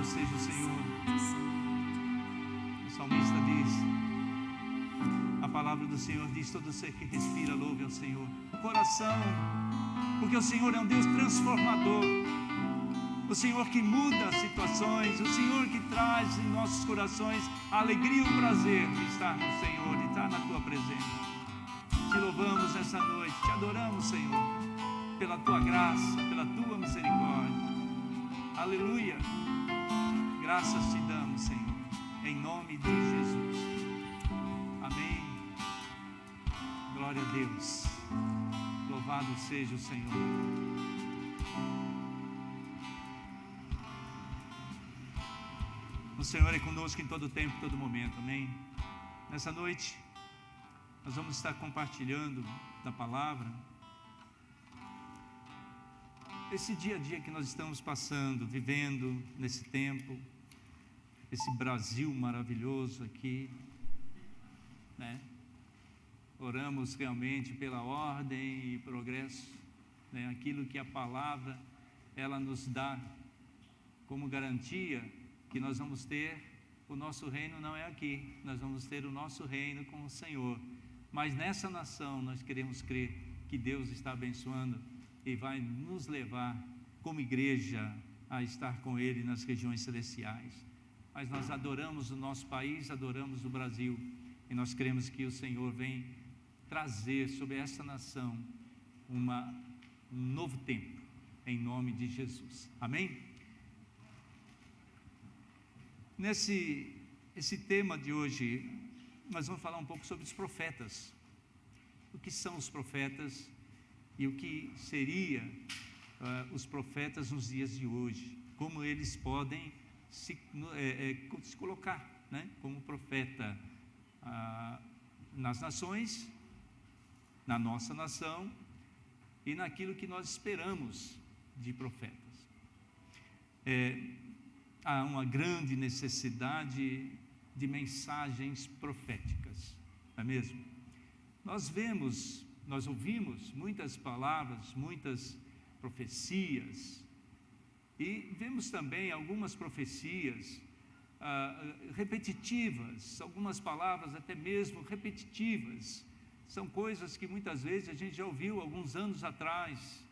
seja o Senhor. O salmista diz, a palavra do Senhor diz: todo ser que respira, louve ao Senhor. O coração, porque o Senhor é um Deus transformador, o Senhor que muda as situações, o Senhor que traz em nossos corações a alegria e o prazer de estar no Senhor, de estar na Tua presença. Te louvamos nessa noite, te adoramos, Senhor, pela Tua graça, pela Tua misericórdia. Aleluia. Graças te damos, Senhor, em nome de Jesus. Amém. Glória a Deus. Louvado seja o Senhor. O Senhor é conosco em todo tempo, em todo momento. Amém. Nessa noite nós vamos estar compartilhando da palavra. Esse dia a dia que nós estamos passando, vivendo nesse tempo, esse Brasil maravilhoso aqui, né? Oramos realmente pela ordem e progresso, né? Aquilo que a palavra ela nos dá como garantia que nós vamos ter o nosso reino não é aqui, nós vamos ter o nosso reino com o Senhor. Mas nessa nação nós queremos crer que Deus está abençoando e vai nos levar como igreja a estar com Ele nas regiões celestiais. Mas nós adoramos o nosso país, adoramos o Brasil, e nós cremos que o Senhor vem trazer sobre essa nação um novo tempo, em nome de Jesus. Amém? Esse tema de hoje, nós vamos falar um pouco sobre os profetas. O que são os profetas e o que seria os profetas nos dias de hoje, como eles podem se colocar, né, como profeta nas nações, na nossa nação e naquilo que nós esperamos de profetas. Há uma grande necessidade de mensagens proféticas, não é mesmo? Nós ouvimos muitas palavras, muitas profecias, e vemos também algumas profecias repetitivas, algumas palavras até mesmo repetitivas. São coisas que muitas vezes a gente já ouviu alguns anos atrás,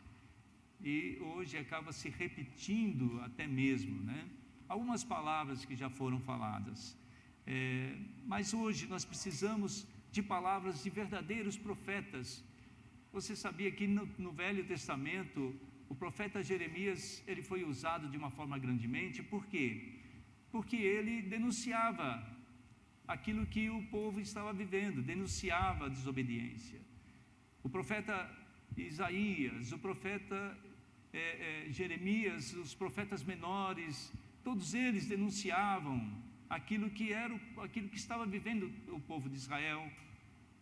e hoje acaba se repetindo até mesmo, né? Algumas palavras que já foram faladas, mas hoje nós precisamos de palavras de verdadeiros profetas. Você sabia que no Velho Testamento o profeta Jeremias ele foi usado de uma forma grandemente? Por quê? Porque ele denunciava aquilo que o povo estava vivendo, denunciava a desobediência. O profeta Isaías, o profeta Jeremias, os profetas menores, todos eles denunciavam aquilo que estava vivendo o povo de Israel,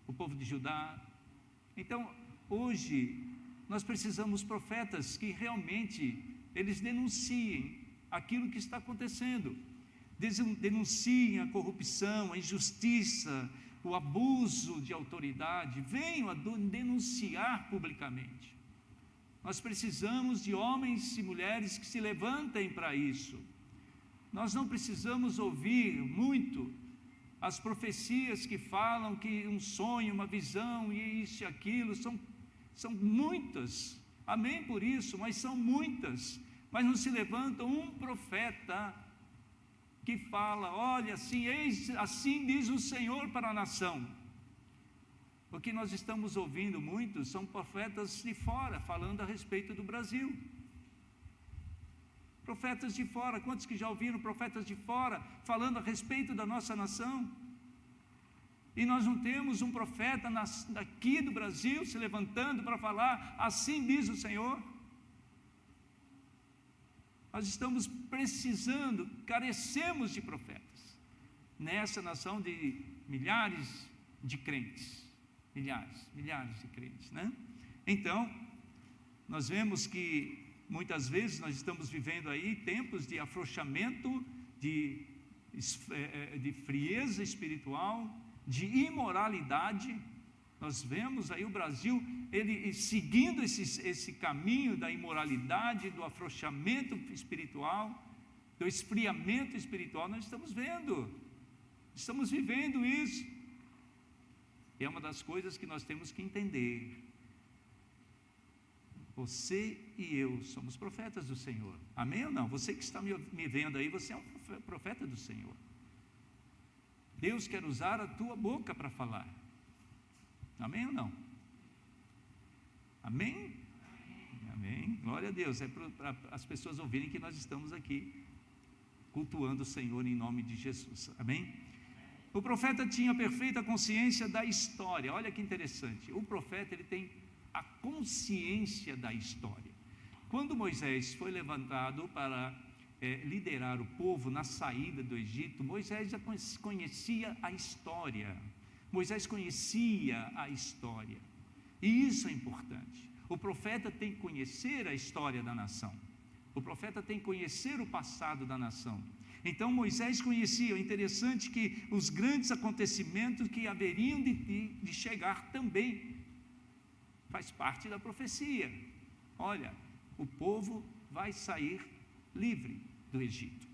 o povo de Judá. Então, hoje, nós precisamos de profetas que realmente, eles denunciem aquilo que está acontecendo, denunciem a corrupção, a injustiça, o abuso de autoridade, venham a denunciar publicamente. Nós precisamos de homens e mulheres que se levantem para isso. Nós não precisamos ouvir muito as profecias que falam que um sonho, uma visão, e isso e aquilo, são muitas, amém por isso, mas são muitas, mas não se levanta um profeta que fala: olha, assim diz o Senhor para a nação. O que nós estamos ouvindo muito são profetas de fora, falando a respeito do Brasil. Profetas de fora, quantos que já ouviram profetas de fora falando a respeito da nossa nação? E nós não temos um profeta daqui do Brasil se levantando para falar: assim diz o Senhor. Nós estamos precisando, carecemos de profetas nessa nação de milhares de crentes, milhares de crentes, né? Então, nós vemos que muitas vezes nós estamos vivendo aí tempos de afrouxamento, de frieza espiritual, de imoralidade. Nós vemos aí o Brasil, ele seguindo esse caminho da imoralidade, do afrouxamento espiritual, Então, esfriamento espiritual nós estamos vendo, estamos vivendo isso. É uma das coisas que nós temos que entender. Você e eu somos profetas do Senhor, amém ou não? Você que está me vendo aí, você é um profeta do Senhor. Deus quer usar a tua boca para falar, amém ou não? Amém? Amém, glória a Deus. É para as pessoas ouvirem que nós estamos aqui cultuando o Senhor em nome de Jesus, amém? O profeta tinha perfeita consciência da história. Olha que interessante, o profeta ele tem a consciência da história. Quando Moisés foi levantado para liderar o povo na saída do Egito, Moisés já conhecia a história. Moisés conhecia a história, e isso é importante. O profeta tem que conhecer a história da nação. O profeta tem que conhecer o passado da nação. Então Moisés conhecia. É interessante que os grandes acontecimentos que haveriam de chegar também faz parte da profecia. Olha, o povo vai sair livre do Egito.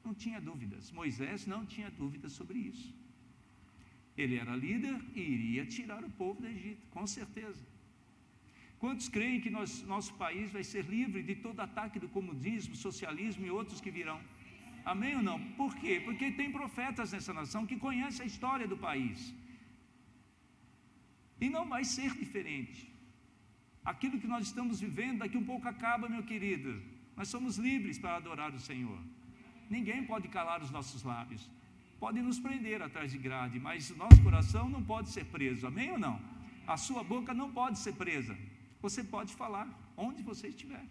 Não tinha dúvidas, Moisés não tinha dúvidas sobre isso. Ele era líder e iria tirar o povo do Egito, com certeza. Quantos creem que nosso país vai ser livre de todo ataque do comunismo, socialismo e outros que virão? Amém ou não? Por quê? Porque tem profetas nessa nação que conhecem a história do país. E não vai ser diferente. Aquilo que nós estamos vivendo, daqui um pouco acaba, meu querido. Nós somos livres para adorar o Senhor. Ninguém pode calar os nossos lábios. Pode nos prender atrás de grade, mas o nosso coração não pode ser preso. Amém ou não? A sua boca não pode ser presa. Você pode falar onde você estiver.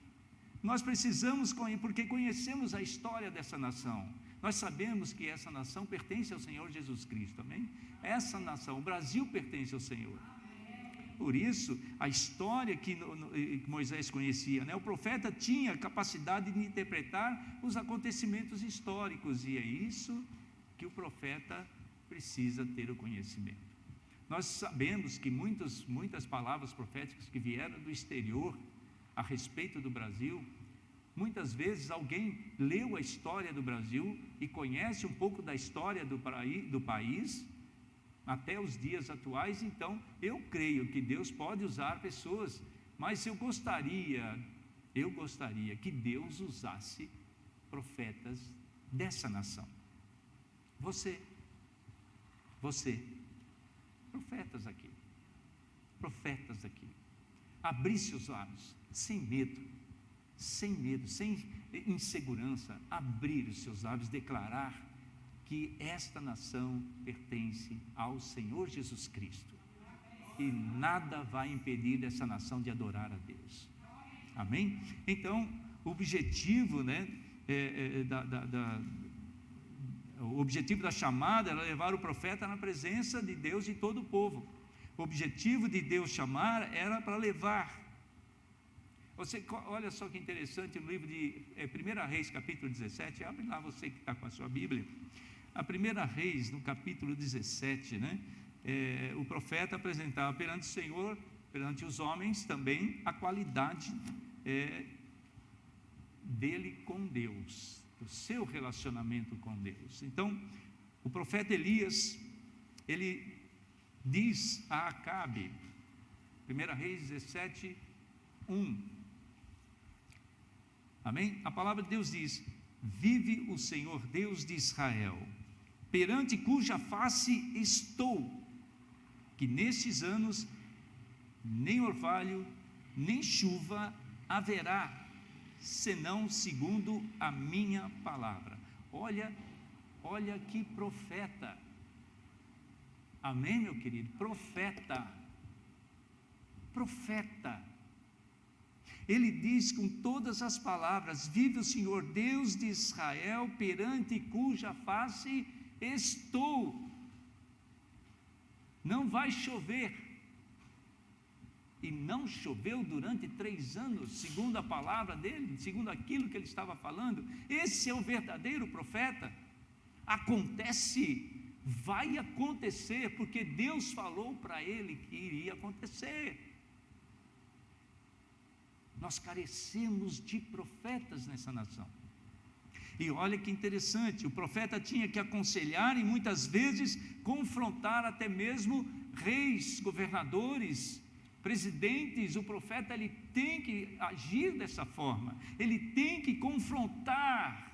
Nós precisamos, porque conhecemos a história dessa nação. Nós sabemos que essa nação pertence ao Senhor Jesus Cristo, amém? Essa nação, o Brasil pertence ao Senhor. Por isso, a história que Moisés conhecia, né? O profeta tinha capacidade de interpretar os acontecimentos históricos, e é isso que o profeta precisa ter o conhecimento. Nós sabemos que muitas palavras proféticas que vieram do exterior a respeito do Brasil, muitas vezes alguém leu a história do Brasil e conhece um pouco da história do país até os dias atuais. Então eu creio que Deus pode usar pessoas, mas eu gostaria que Deus usasse profetas dessa nação. Você, profetas aqui, abrir seus lábios, sem medo, sem insegurança, abrir os seus lábios, declarar que esta nação pertence ao Senhor Jesus Cristo, e nada vai impedir dessa nação de adorar a Deus, amém? Então, o objetivo, né, o objetivo da chamada era levar o profeta na presença de Deus e todo o povo. O objetivo de Deus chamar era para levar. Olha só que interessante, no livro de 1 Reis, capítulo 17, abre lá você que está com a sua Bíblia. A 1 Reis, no capítulo 17, né, o profeta apresentava perante o Senhor, perante os homens também, a qualidade dele com Deus, o seu relacionamento com Deus. Então, o profeta Elias, ele diz a Acabe, 1 Reis 17, 1, amém? A palavra de Deus diz: vive o Senhor Deus de Israel, perante cuja face estou, que nestes anos nem orvalho, nem chuva haverá, senão segundo a minha palavra. Olha que profeta, amém, meu querido? Profeta, ele diz com todas as palavras: vive o Senhor Deus de Israel, perante cuja face estou. Não vai chover, e não choveu durante 3 anos, segundo a palavra dele, segundo aquilo que ele estava falando. Esse é o verdadeiro profeta. Acontece, vai acontecer, porque Deus falou para ele que iria acontecer. Nós carecemos de profetas nessa nação. E olha que interessante, o profeta tinha que aconselhar e muitas vezes confrontar até mesmo reis, governadores, presidentes. O profeta, ele tem que agir dessa forma, ele tem que confrontar,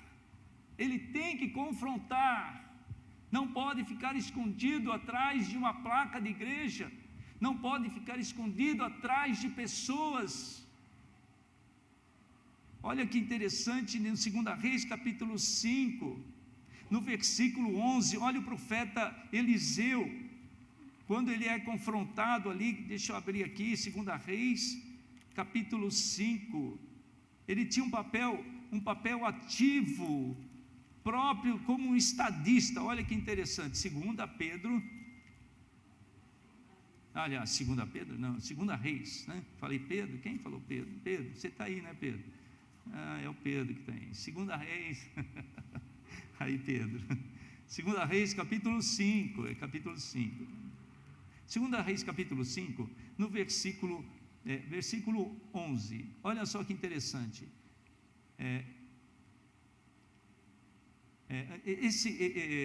não pode ficar escondido atrás de uma placa de igreja, não pode ficar escondido atrás de pessoas. Olha que interessante, no 2 Reis capítulo 5, no versículo 11, olha o profeta Eliseu, quando ele é confrontado ali, deixa eu abrir aqui, 2 Reis capítulo 5, ele tinha um papel ativo, próprio como um estadista. Olha que interessante, 2 Reis, né? Falei Pedro, quem falou Pedro? Pedro, você está aí, né, Pedro? É o Pedro que tem. 2 Reis, aí Pedro, 2 Reis capítulo 5, 2 Reis capítulo 5, no versículo 11, olha só que interessante,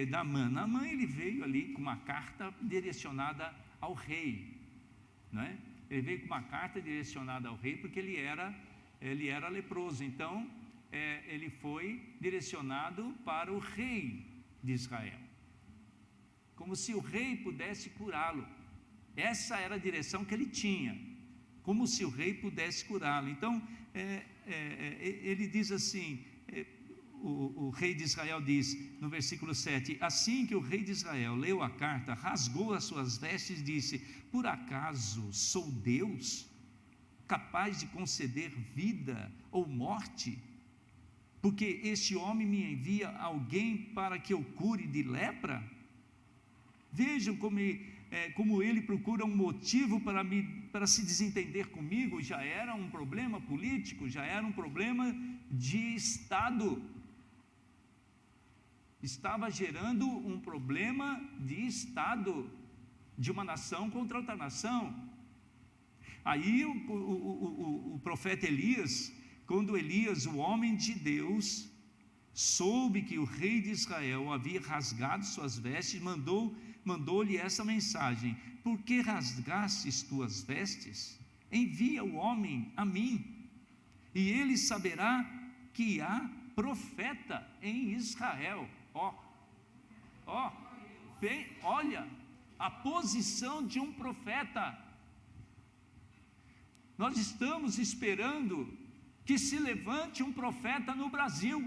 Naamã, ele veio ali com uma carta direcionada ao rei, não é? Ele veio com uma carta direcionada ao rei, porque ele era leproso, então ele foi direcionado para o rei de Israel, como se o rei pudesse curá-lo. Essa era a direção que ele tinha, como se o rei pudesse curá-lo. Então ele diz assim, o rei de Israel diz no versículo 7, assim que o rei de Israel leu a carta, rasgou as suas vestes e disse: por acaso sou Deus, capaz de conceder vida ou morte? Porque este homem me envia alguém para que eu cure de lepra? Vejam como ele procura um motivo para se desentender comigo. Já era um problema político, já era um problema de Estado, estava gerando um problema de Estado, de uma nação contra outra nação. Aí o profeta Elias, quando Elias, o homem de Deus, soube que o rei de Israel havia rasgado suas vestes, mandou-lhe essa mensagem: por que rasgastes tuas vestes? Envia o homem a mim, e ele saberá que há profeta em Israel. Olha a posição de um profeta. Nós estamos esperando que se levante um profeta no Brasil,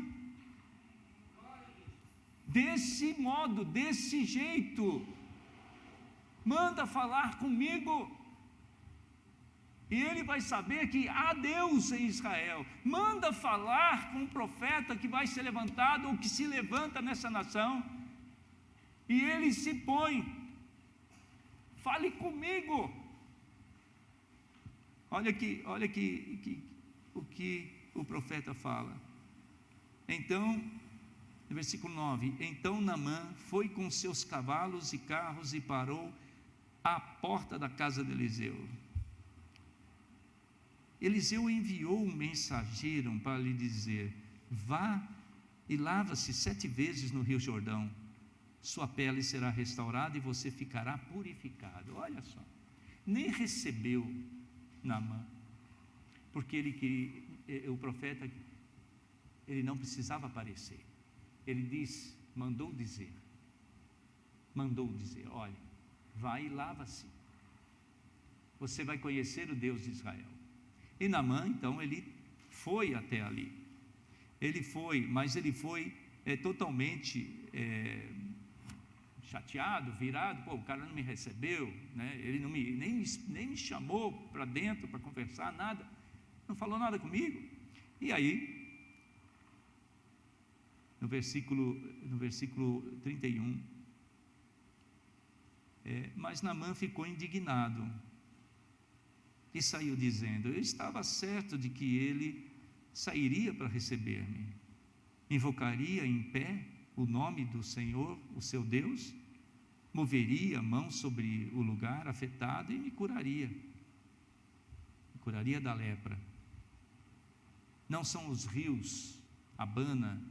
desse modo, desse jeito. Manda falar comigo, e ele vai saber que há Deus em Israel. Manda falar com um profeta que vai ser levantado, ou que se levanta nessa nação, e ele se põe: fale comigo. Olha o que o profeta fala. Então, no versículo 9: então Naamã foi com seus cavalos e carros e parou à porta da casa de Eliseu. Eliseu enviou um mensageiro para lhe dizer: vá e lava-se 7 vezes no rio Jordão, sua pele será restaurada e você ficará purificado. Olha só, nem recebeu Naamã, porque o profeta, ele não precisava aparecer. Ele mandou dizer, olha, vai e lava-se, você vai conhecer o Deus de Israel. E Naamã, então, ele foi até ali, mas ele foi totalmente chateado, virado. O cara não me recebeu, né? Ele nem me chamou para dentro para conversar, nada, não falou nada comigo. E aí, no versículo 31, mas Naamã ficou indignado e saiu dizendo: eu estava certo de que ele sairia para receber-me, invocaria em pé o nome do Senhor, o seu Deus, moveria a mão sobre o lugar afetado e me curaria da lepra. Não são os rios Abana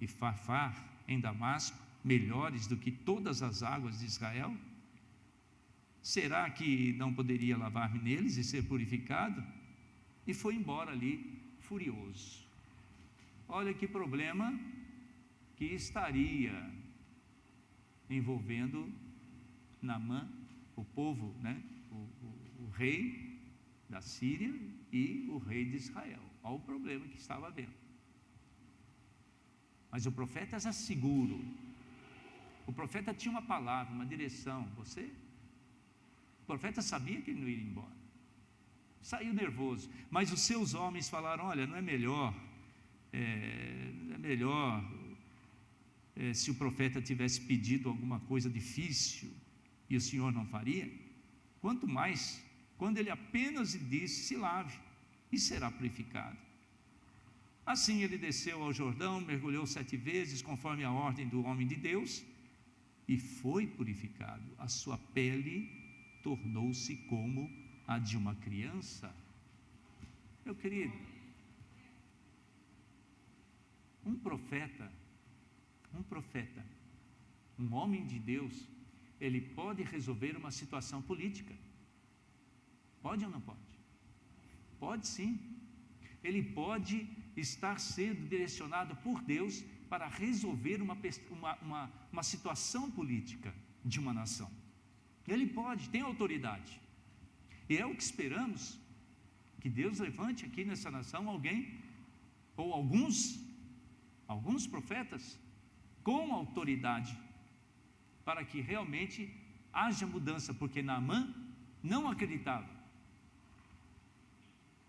e Farfar em Damasco melhores do que todas as águas de Israel? Será que não poderia lavar-me neles e ser purificado? E foi embora ali furioso. Olha que problema que estaria envolvendo Naamã, o povo, né? O rei da Síria e o rei de Israel. Olha o problema que estava havendo. Mas o profeta era seguro. O profeta tinha uma palavra, uma direção. O profeta sabia que ele não ia embora. Saiu nervoso. Mas os seus homens falaram: olha, não é melhor, se o profeta tivesse pedido alguma coisa difícil e o Senhor não faria? Quanto mais quando ele apenas disse: se lave e será purificado. Assim ele desceu ao Jordão, mergulhou 7 vezes, conforme a ordem do homem de Deus, e foi purificado. A sua pele tornou-se como a de uma criança. Meu querido, um profeta, um homem de Deus, ele pode resolver uma situação política. Pode ou não pode? Pode sim. Ele pode estar sendo direcionado por Deus para resolver uma situação política de uma nação. Ele pode, tem autoridade. E é o que esperamos, que Deus levante aqui nessa nação alguém, ou alguns profetas, com autoridade, para que realmente haja mudança, porque Naamã não acreditava.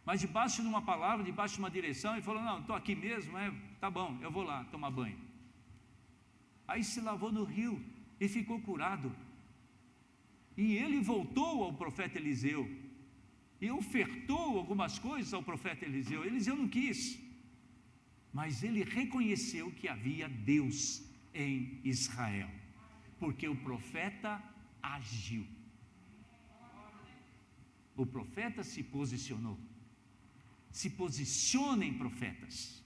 Mas debaixo de uma palavra, debaixo de uma direção, ele falou: não, estou aqui mesmo, tá bom, eu vou lá tomar banho. Aí se lavou no rio e ficou curado. E ele voltou ao profeta Eliseu e ofertou algumas coisas ao profeta Eliseu. Eliseu não quis, mas ele reconheceu que havia Deus em Israel, porque o profeta agiu. O profeta se posicionou. Se posicionem profetas.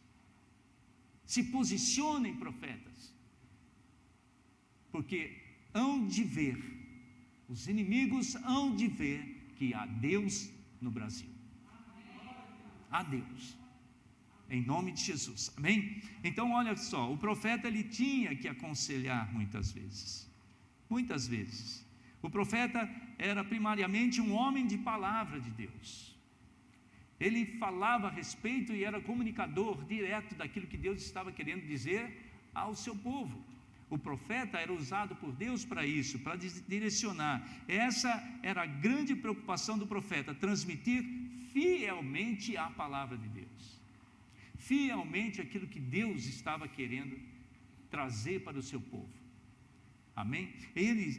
Se posicionem profetas. Porque hão de ver, os inimigos hão de ver que há Deus no Brasil. Há Deus. Em nome de Jesus. Amém? Então olha só, o profeta ele tinha que aconselhar muitas vezes. Muitas vezes. O profeta era primariamente um homem de palavra de Deus. Ele falava a respeito e era comunicador direto daquilo que Deus estava querendo dizer ao seu povo. O profeta era usado por Deus para isso, para direcionar. Essa era a grande preocupação do profeta, transmitir fielmente a palavra de Deus. Fielmente aquilo que Deus estava querendo trazer para o seu povo. Amém?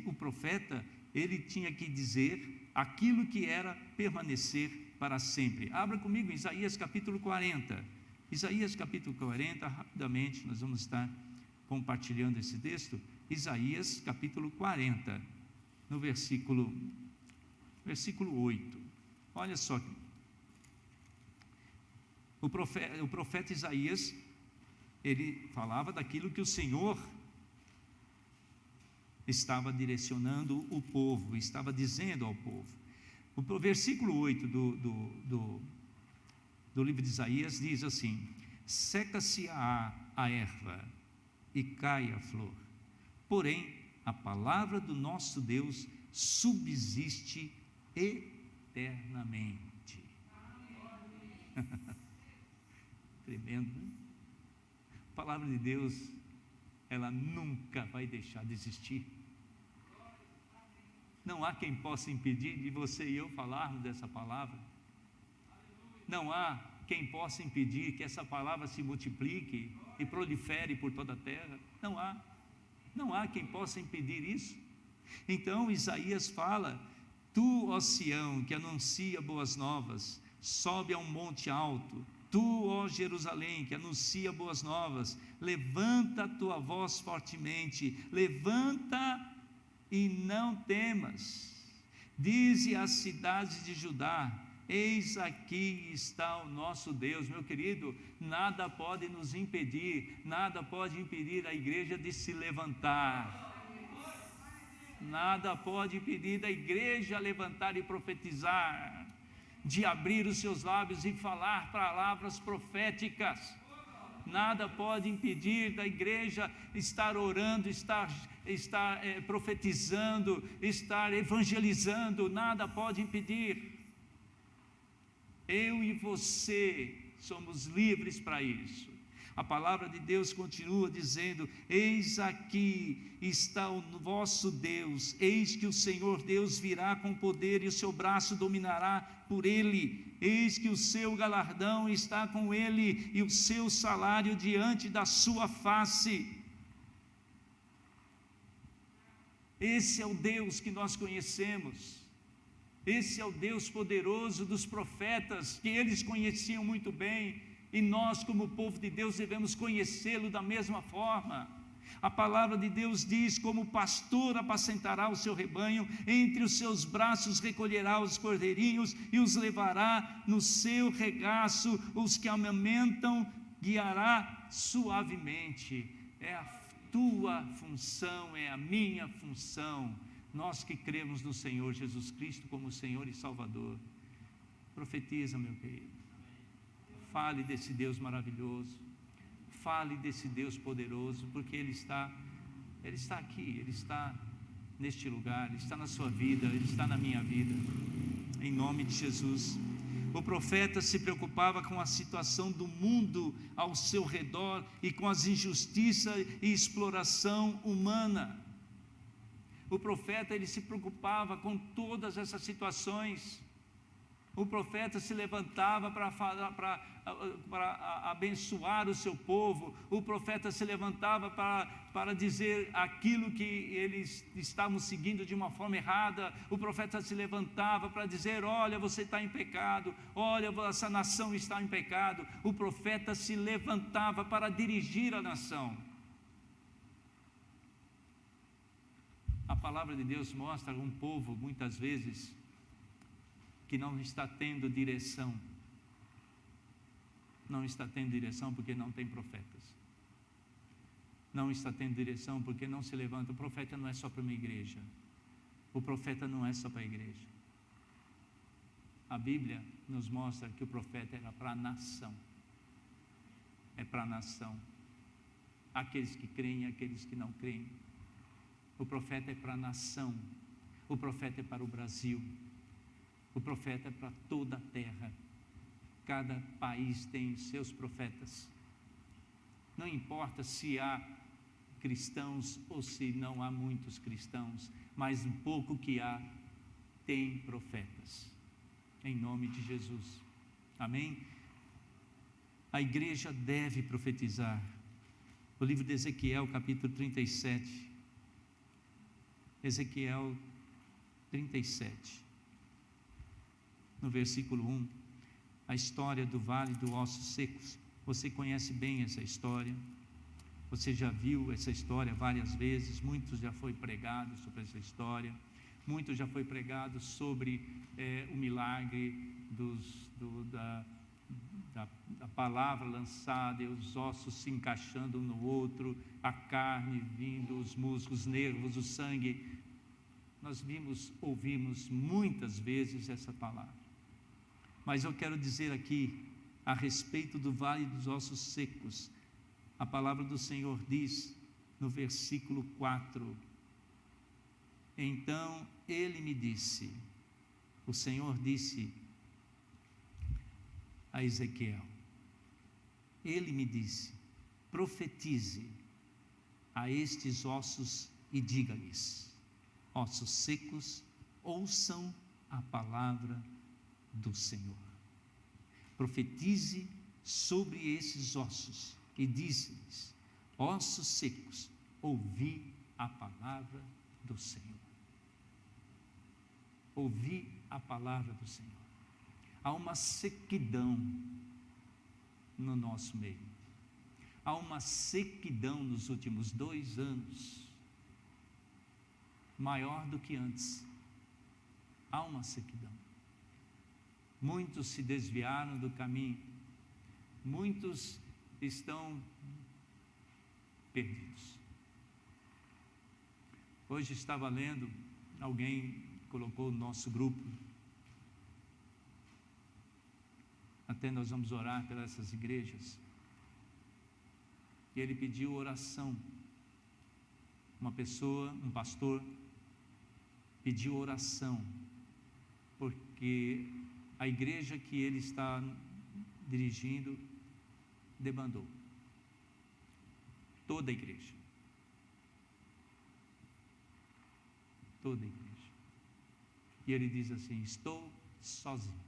O profeta, ele tinha que dizer aquilo que era permanecer para sempre. Abra comigo Isaías capítulo 40. Isaías capítulo 40, rapidamente, nós vamos estar compartilhando esse texto. Isaías capítulo 40, no versículo 8. Olha só. O profeta Isaías, ele falava daquilo que o Senhor estava direcionando o povo, estava dizendo ao povo. O versículo 8 do livro de Isaías diz assim: seca-se a erva e cai a flor, porém a palavra do nosso Deus subsiste eternamente. Tremendo, né? A palavra de Deus, ela nunca vai deixar de existir. Não há quem possa impedir de você e eu falarmos dessa palavra. Não há quem possa impedir que essa palavra se multiplique e prolifere por toda a terra. Não há. Não há quem possa impedir isso. Então Isaías fala: tu, ó Sião, que anuncia boas novas, sobe a um monte alto. Tu, ó Jerusalém, que anuncia boas novas, levanta a tua voz fortemente, levanta e não temas. Dize às cidades de Judá: Eis aqui está o nosso Deus, meu querido. Nada pode nos impedir, nada pode impedir a igreja de se levantar. Nada pode impedir da igreja levantar e profetizar, de abrir os seus lábios e falar palavras proféticas. Nada pode impedir da igreja estar orando, estar profetizando, estar evangelizando. Nada pode impedir. Eu e você somos livres para isso. A palavra de Deus continua dizendo: eis aqui está o vosso Deus, eis que o Senhor Deus virá com poder e o seu braço dominará por ele, eis que o seu galardão está com ele e o seu salário diante da sua face. Esse é o Deus que nós conhecemos. Esse é o Deus poderoso dos profetas, que eles conheciam muito bem, e nós, como povo de Deus, devemos conhecê-lo da mesma forma. A palavra de Deus diz: como o pastor apacentará o seu rebanho, entre os seus braços recolherá os cordeirinhos e os levará no seu regaço, os que amamentam guiará suavemente. É a tua função, é a minha função. Nós que cremos no Senhor Jesus Cristo como Senhor e Salvador. Profetiza, meu querido. Fale desse Deus maravilhoso. Fale desse Deus poderoso, porque Ele está aqui, Ele está neste lugar, Ele está na sua vida, Ele está na minha vida. Em nome de Jesus. O profeta se preocupava com a situação do mundo ao seu redor e com as injustiças e exploração humana. O profeta, ele se preocupava com todas essas situações. O profeta se levantava para abençoar o seu povo. O profeta se levantava para dizer aquilo que eles estavam seguindo de uma forma errada. O profeta se levantava para dizer: olha, você está em pecado, olha, essa nação está em pecado. O profeta se levantava para dirigir a nação. A palavra de Deus mostra um povo, muitas vezes, que não está tendo direção. Não está tendo direção porque não tem profetas. Não está tendo direção porque não se levanta. O profeta não é só para uma igreja. O profeta não é só para a igreja. A Bíblia nos mostra que o profeta era para a nação. É para a nação. Aqueles que creem e aqueles que não creem. O profeta é para a nação. O profeta é para o Brasil. O profeta é para toda a terra. Cada país tem os seus profetas. Não importa se há cristãos ou se não há muitos cristãos, mas um pouco que há, tem profetas. Em nome de Jesus. Amém? A igreja deve profetizar. O livro de Ezequiel, capítulo 37. Ezequiel 37. No versículo 1, a história do vale dos ossos secos. Você conhece bem essa história, você já viu essa história várias vezes, muitos já foi pregado sobre essa história, muito já foi pregado sobre o milagre da palavra lançada e os ossos se encaixando um no outro, a carne vindo, os músculos, os nervos, o sangue. Nós ouvimos muitas vezes essa palavra. Mas eu quero dizer aqui, a respeito do vale dos ossos secos, a palavra do Senhor diz, no versículo 4, então ele me disse, o Senhor disse a Ezequiel, ele me disse, profetize a estes ossos e diga-lhes, ossos secos, ouçam a palavra do Senhor. Profetize sobre esses ossos e diz-lhes, ossos secos, ouvi a palavra do Senhor. Ouvi a palavra do Senhor. Há uma sequidão no nosso meio. Há uma sequidão nos últimos 2 anos, maior do que antes. Há uma sequidão. Muitos se desviaram do caminho, muitos estão perdidos. Hoje estava lendo, alguém colocou no nosso grupo, até nós vamos orar pelas essas igrejas, e ele pediu oração. Uma pessoa, um pastor, pediu oração, porque a igreja que ele está dirigindo debandou. Toda a igreja. Toda a igreja. E ele diz assim: estou sozinho.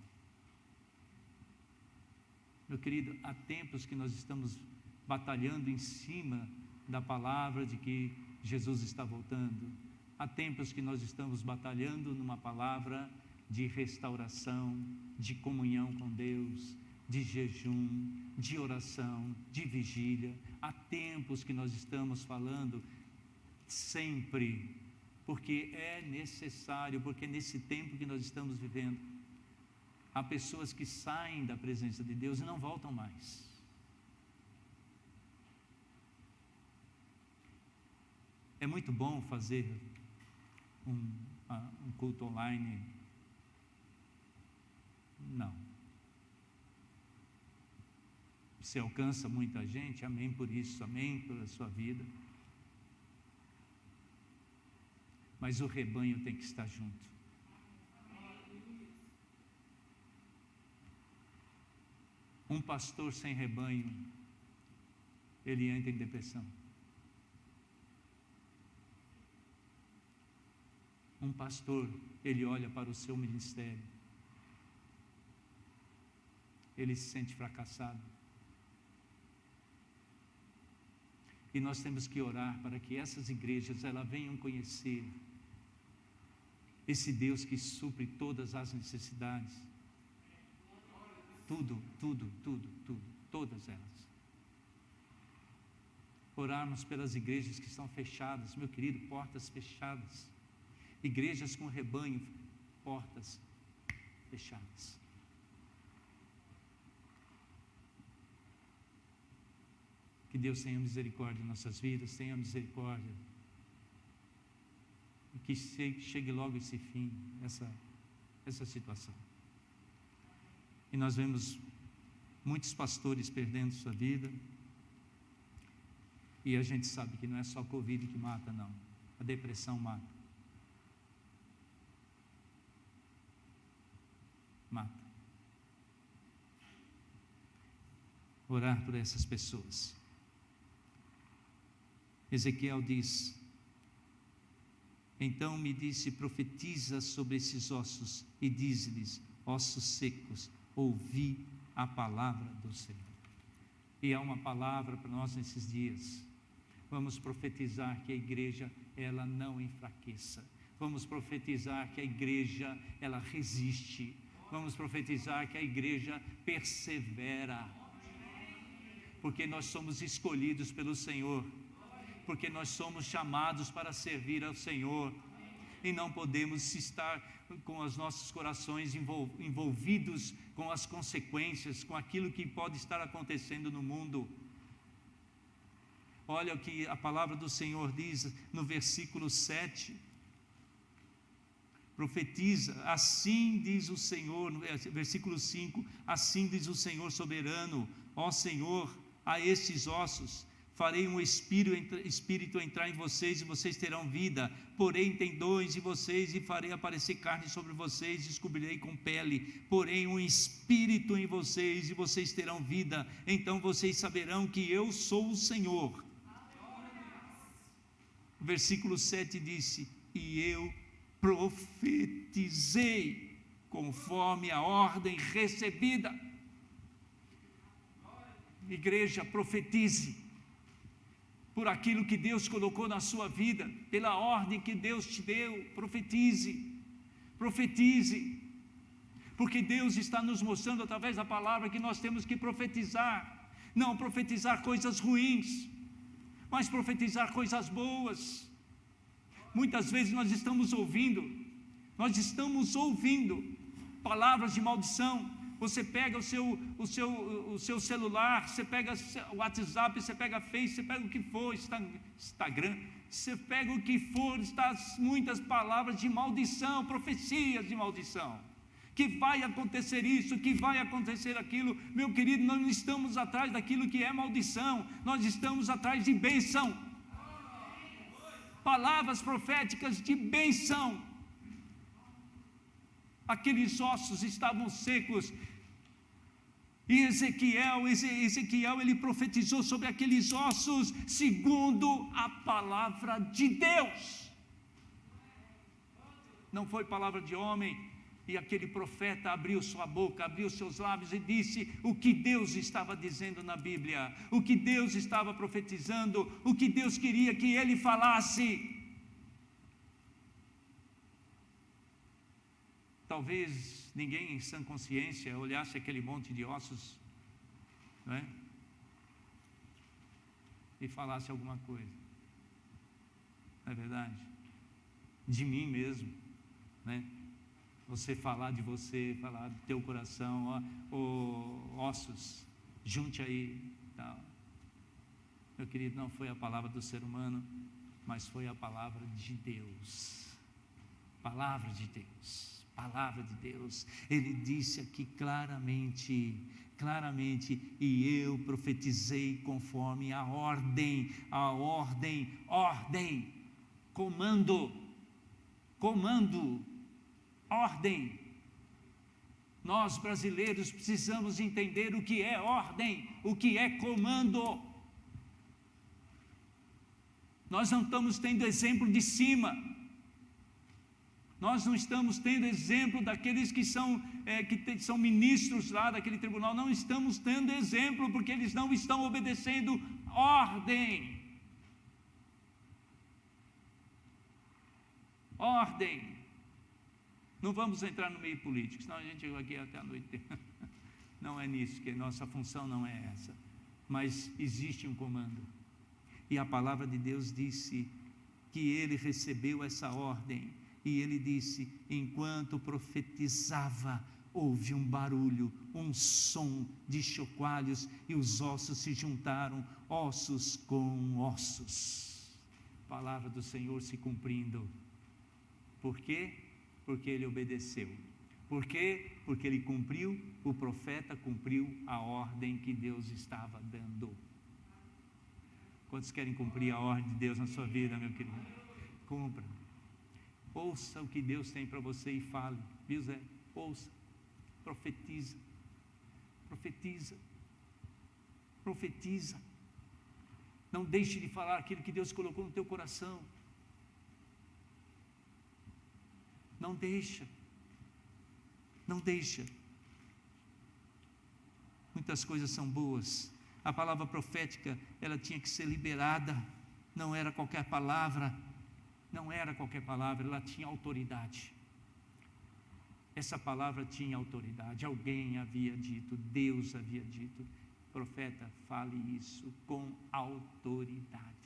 Meu querido, há tempos que nós estamos batalhando em cima da palavra de que Jesus está voltando. Há tempos que nós estamos batalhando numa palavra de restauração, de comunhão com Deus, de jejum, de oração, de vigília. Há tempos que nós estamos falando sempre, porque é necessário, porque é nesse tempo que nós estamos vivendo. Há pessoas que saem da presença de Deus e não voltam mais. É muito bom fazer um culto online. Não. Você alcança muita gente, amém por isso, amém pela sua vida. Mas o rebanho tem que estar junto. Um pastor sem rebanho, ele entra em depressão. Um pastor, ele olha para o seu ministério, ele se sente fracassado. E nós temos que orar para que essas igrejas, elas venham conhecer esse Deus que supre todas as necessidades. Tudo, todas elas. Orarmos pelas igrejas que estão fechadas, meu querido, portas fechadas. Igrejas com rebanho, portas fechadas. Que Deus tenha misericórdia em nossas vidas, tenha misericórdia. E que chegue logo esse fim, essa situação. E nós vemos muitos pastores perdendo sua vida. E a gente sabe que não é só Covid que mata, não. A depressão mata. Mata. Orar por essas pessoas. Ezequiel diz: então me disse, profetiza sobre esses ossos e diz-lhes, ossos secos, ouvi a palavra do Senhor. E há uma palavra para nós nesses dias. Vamos profetizar que a igreja, ela não enfraqueça. Vamos profetizar que a igreja, ela resiste. Vamos profetizar que a igreja persevera. Porque nós somos escolhidos pelo Senhor. Porque nós somos chamados para servir ao Senhor. E não podemos estar com os nossos corações envolvidos com as consequências, com aquilo que pode estar acontecendo no mundo. Olha o que a palavra do Senhor diz no versículo 7. Profetiza, assim diz o Senhor, no versículo 5, assim diz o Senhor soberano, ó Senhor, a estes ossos farei um espírito entrar em vocês e vocês terão vida, porém tendões em vocês e farei aparecer carne sobre vocês, descobrirei com pele, porém um espírito em vocês e vocês terão vida, então vocês saberão que eu sou o Senhor. O versículo 7 disse, e eu profetizei conforme a ordem recebida. Igreja, profetize por aquilo que Deus colocou na sua vida, pela ordem que Deus te deu. Profetize, porque Deus está nos mostrando através da palavra que nós temos que profetizar, não profetizar coisas ruins, mas profetizar coisas boas. Muitas vezes nós estamos ouvindo palavras de maldição. Você pega o seu celular, você pega o WhatsApp, você pega Face, você pega o que for, Instagram, você pega o que for, está muitas palavras de maldição, profecias de maldição, que vai acontecer isso, que vai acontecer aquilo. Meu querido, nós não estamos atrás daquilo que é maldição, nós estamos atrás de bênção, palavras proféticas de bênção. Aqueles ossos estavam secos, e Ezequiel ele profetizou sobre aqueles ossos segundo a palavra de Deus, não foi palavra de homem. E aquele profeta abriu sua boca, abriu seus lábios e disse o que Deus estava dizendo na Bíblia, o que Deus estava profetizando, o que Deus queria que ele falasse. Talvez ninguém em sã consciência olhasse aquele monte de ossos, não é? E falasse alguma coisa, não é verdade? De mim mesmo, né? Você falar de você, falar do teu coração, ossos, junte aí, tal. Meu querido, não foi a palavra do ser humano, mas foi a palavra de Deus. Palavra de Deus. Palavra de Deus. Ele disse aqui claramente, e eu profetizei conforme a ordem, comando, ordem. Nós brasileiros precisamos entender o que é ordem, o que é comando. Nós não estamos tendo exemplo de cima. Nós não estamos tendo exemplo daqueles que são ministros lá daquele tribunal. Não estamos tendo exemplo, porque eles não estão obedecendo ordem. Ordem. Não vamos entrar no meio político, senão a gente chega aqui até a noite. Não é nisso, que nossa função não é essa. Mas existe um comando. E a palavra de Deus disse que ele recebeu essa ordem. E ele disse, enquanto profetizava, houve um barulho, um som de chocalhos, e os ossos se juntaram, ossos com ossos. Palavra do Senhor se cumprindo. Por quê? Porque ele obedeceu. Por quê? Porque ele cumpriu, o profeta cumpriu a ordem que Deus estava dando. Quantos querem cumprir a ordem de Deus na sua vida, meu querido? Cumpra. Ouça o que Deus tem para você e fale, viu Zé? Ouça, profetiza, não deixe de falar aquilo que Deus colocou no teu coração, não deixa, muitas coisas são boas, a palavra profética, ela tinha que ser liberada, não era qualquer palavra, ela tinha autoridade. Essa palavra tinha autoridade, alguém havia dito, Deus havia dito, profeta, fale isso com autoridade.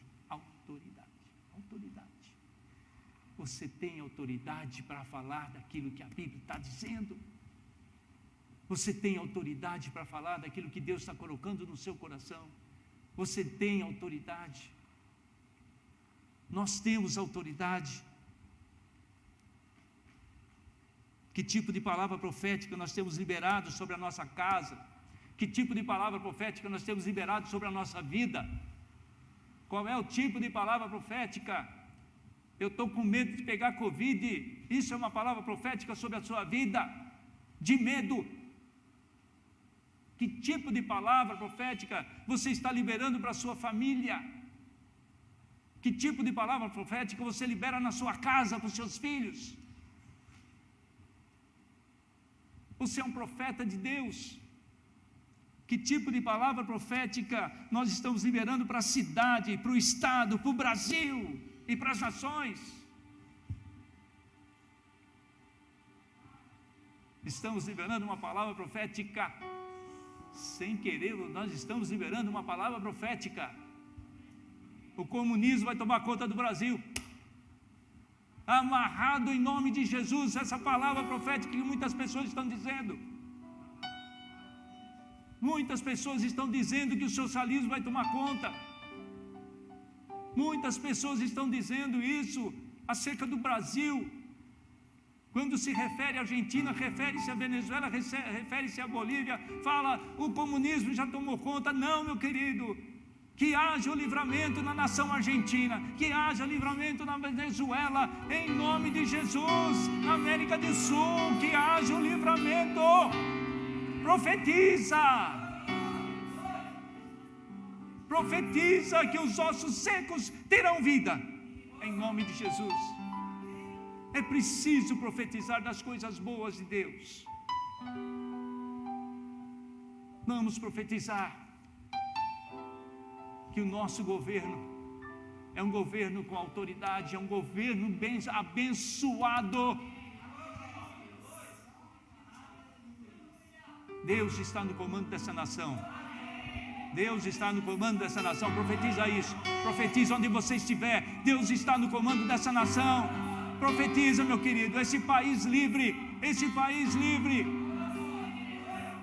Você tem autoridade para falar daquilo que a Bíblia está dizendo? Você tem autoridade para falar daquilo que Deus está colocando no seu coração? Você tem autoridade? Nós temos autoridade. Que tipo de palavra profética nós temos liberado sobre a nossa casa? Que tipo de palavra profética nós temos liberado sobre a nossa vida? Qual é o tipo de palavra profética? Eu estou com medo de pegar Covid. Isso é uma palavra profética sobre a sua vida? De medo. Que tipo de palavra profética você está liberando para a sua família? Que tipo de palavra profética você libera na sua casa para os seus filhos? Você é um profeta de Deus. Que tipo de palavra profética nós estamos liberando para a cidade, para o estado, para o Brasil e para as nações? Estamos liberando uma palavra profética. Sem querer, nós estamos liberando uma palavra profética. O comunismo vai tomar conta do Brasil. amarrado em nome de Jesus. Essa palavra profética que muitas pessoas estão dizendo. Muitas pessoas estão dizendo que o socialismo vai tomar conta. Muitas pessoas estão dizendo isso acerca do Brasil. Quando se refere à Argentina, refere-se à Venezuela, refere-se à Bolívia, fala o comunismo já tomou conta. Não, meu querido, que haja o livramento na nação argentina, que haja livramento na Venezuela, em nome de Jesus. Na América do Sul, que haja o livramento. Profetiza, profetiza que os ossos secos terão vida, em nome de Jesus. É preciso profetizar das coisas boas de Deus. Vamos profetizar que o nosso governo é um governo com autoridade, é um governo bem abençoado. Deus está no comando dessa nação. Deus está no comando dessa nação. Profetiza isso. Profetiza onde você estiver. Deus está no comando dessa nação. Profetiza, meu querido, esse país livre, esse país livre,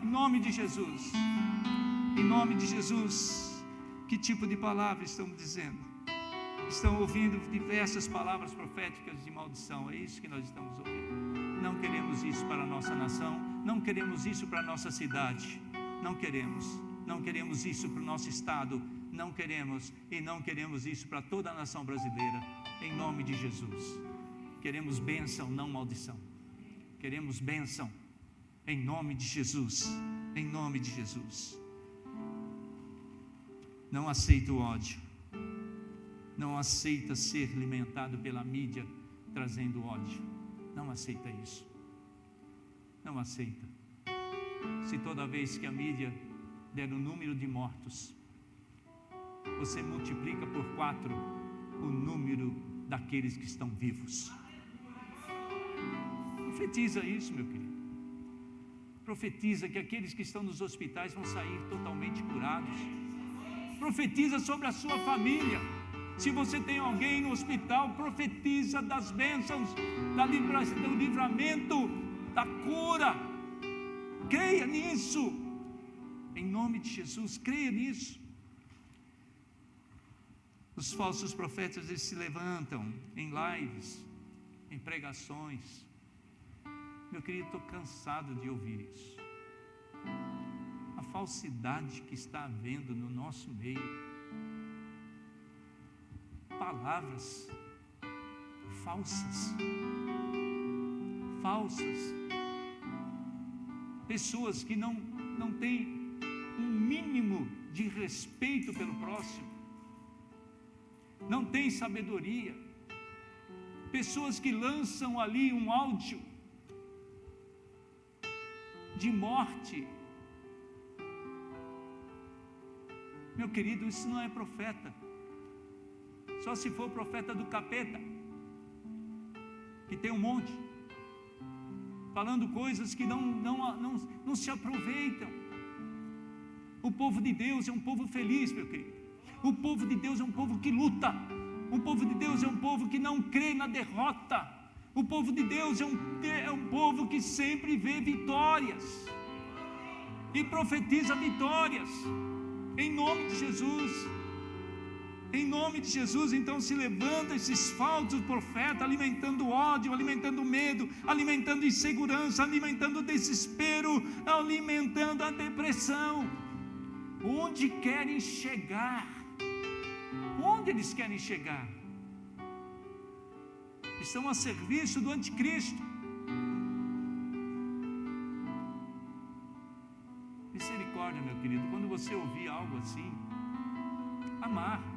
em nome de Jesus, em nome de Jesus. Que tipo de palavra estamos dizendo? Estão ouvindo diversas palavras proféticas de maldição, é isso que nós estamos ouvindo. Não queremos isso para a nossa nação, não queremos isso para a nossa cidade, não queremos isso para o nosso estado, não queremos isso para toda a nação brasileira, em nome de Jesus. Queremos bênção, não maldição. Queremos bênção, em nome de Jesus. Em nome de Jesus. Não aceita o ódio. Não aceita ser alimentado pela mídia, trazendo ódio. Não aceita isso. Não aceita. Se toda vez que a mídia der o número de mortos, você multiplica por 4 o número daqueles que estão vivos. Profetiza isso, meu querido. Profetiza que aqueles que estão nos hospitais vão sair totalmente curados. Profetiza sobre a sua família. Se você tem alguém no hospital, profetiza das bênçãos, do livramento, da cura. Creia nisso. Em nome de Jesus, creia nisso. Os falsos profetas, eles se levantam em lives, em pregações. Meu querido, estou cansado de ouvir isso. A falsidade que está havendo no nosso meio. Palavras falsas. Pessoas que não têm um mínimo de respeito pelo próximo. Não têm sabedoria. Pessoas que lançam ali um áudio de morte. Meu querido, isso não é profeta. Só se for profeta do capeta, que tem um monte, falando coisas que não se aproveitam. O povo de Deus é um povo feliz, meu querido. O povo de Deus é um povo que luta. O povo de Deus é um povo que não crê na derrota. O povo de Deus é um povo que sempre vê vitórias e profetiza vitórias, em nome de Jesus. Em nome de Jesus, então se levanta esses falsos profetas, alimentando ódio, alimentando medo, alimentando insegurança, alimentando desespero, alimentando a depressão. Onde querem chegar? Onde eles querem chegar? Estão a serviço do anticristo. Misericórdia, meu querido, quando você ouvir algo assim, amarra.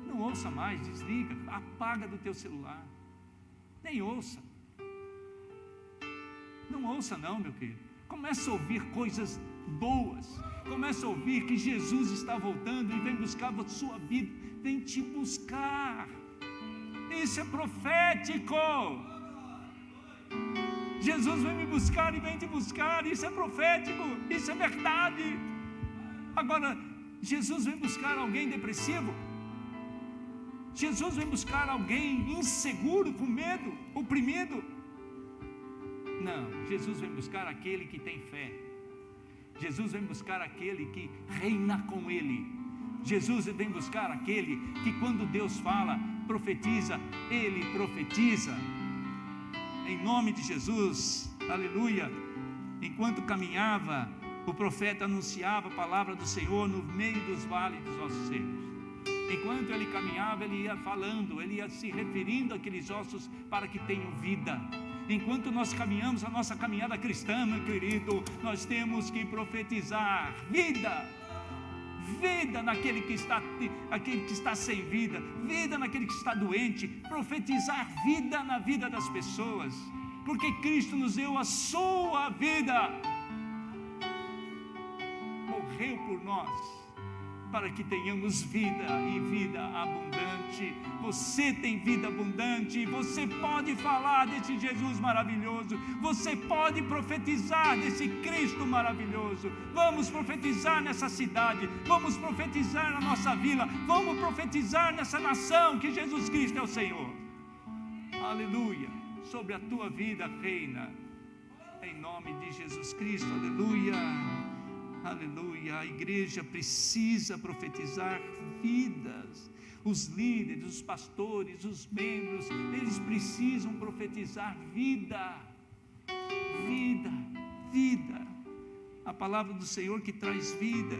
Não ouça mais, desliga, apaga do teu celular. Nem ouça. Não ouça não, meu querido. Começa a ouvir coisas boas. Começa a ouvir que Jesus está voltando e vem buscar a sua vida. Vem te buscar. Isso é profético. Jesus vem me buscar e vem te buscar. Isso é profético. Isso é verdade. Agora, Jesus vem buscar alguém depressivo? Jesus vem buscar alguém inseguro, com medo, oprimido. Não, Jesus vem buscar aquele que tem fé. Jesus vem buscar aquele que reina com Ele. Jesus vem buscar aquele que, quando Deus fala, profetiza, Ele profetiza. Em nome de Jesus, aleluia. Enquanto caminhava, o profeta anunciava a palavra do Senhor no meio dos vales dos ossos secos. Enquanto ele caminhava, ele ia falando, ele ia se referindo àqueles ossos para que tenham vida. Enquanto nós caminhamos a nossa caminhada cristã, meu querido, nós temos que profetizar vida. Vida naquele que está sem vida, vida naquele que está doente, profetizar vida na vida das pessoas, porque Cristo nos deu a sua vida, morreu por nós, para que tenhamos vida e vida abundante. Você tem vida abundante, você pode falar desse Jesus maravilhoso, você pode profetizar desse Cristo maravilhoso. Vamos profetizar nessa cidade, vamos profetizar na nossa vila, vamos profetizar nessa nação que Jesus Cristo é o Senhor. Aleluia. Sobre a tua vida reina, em nome de Jesus Cristo. Aleluia. Aleluia, a igreja precisa profetizar vidas. Os líderes, os pastores, os membros, eles precisam profetizar vida. Vida, vida. A palavra do Senhor que traz vida.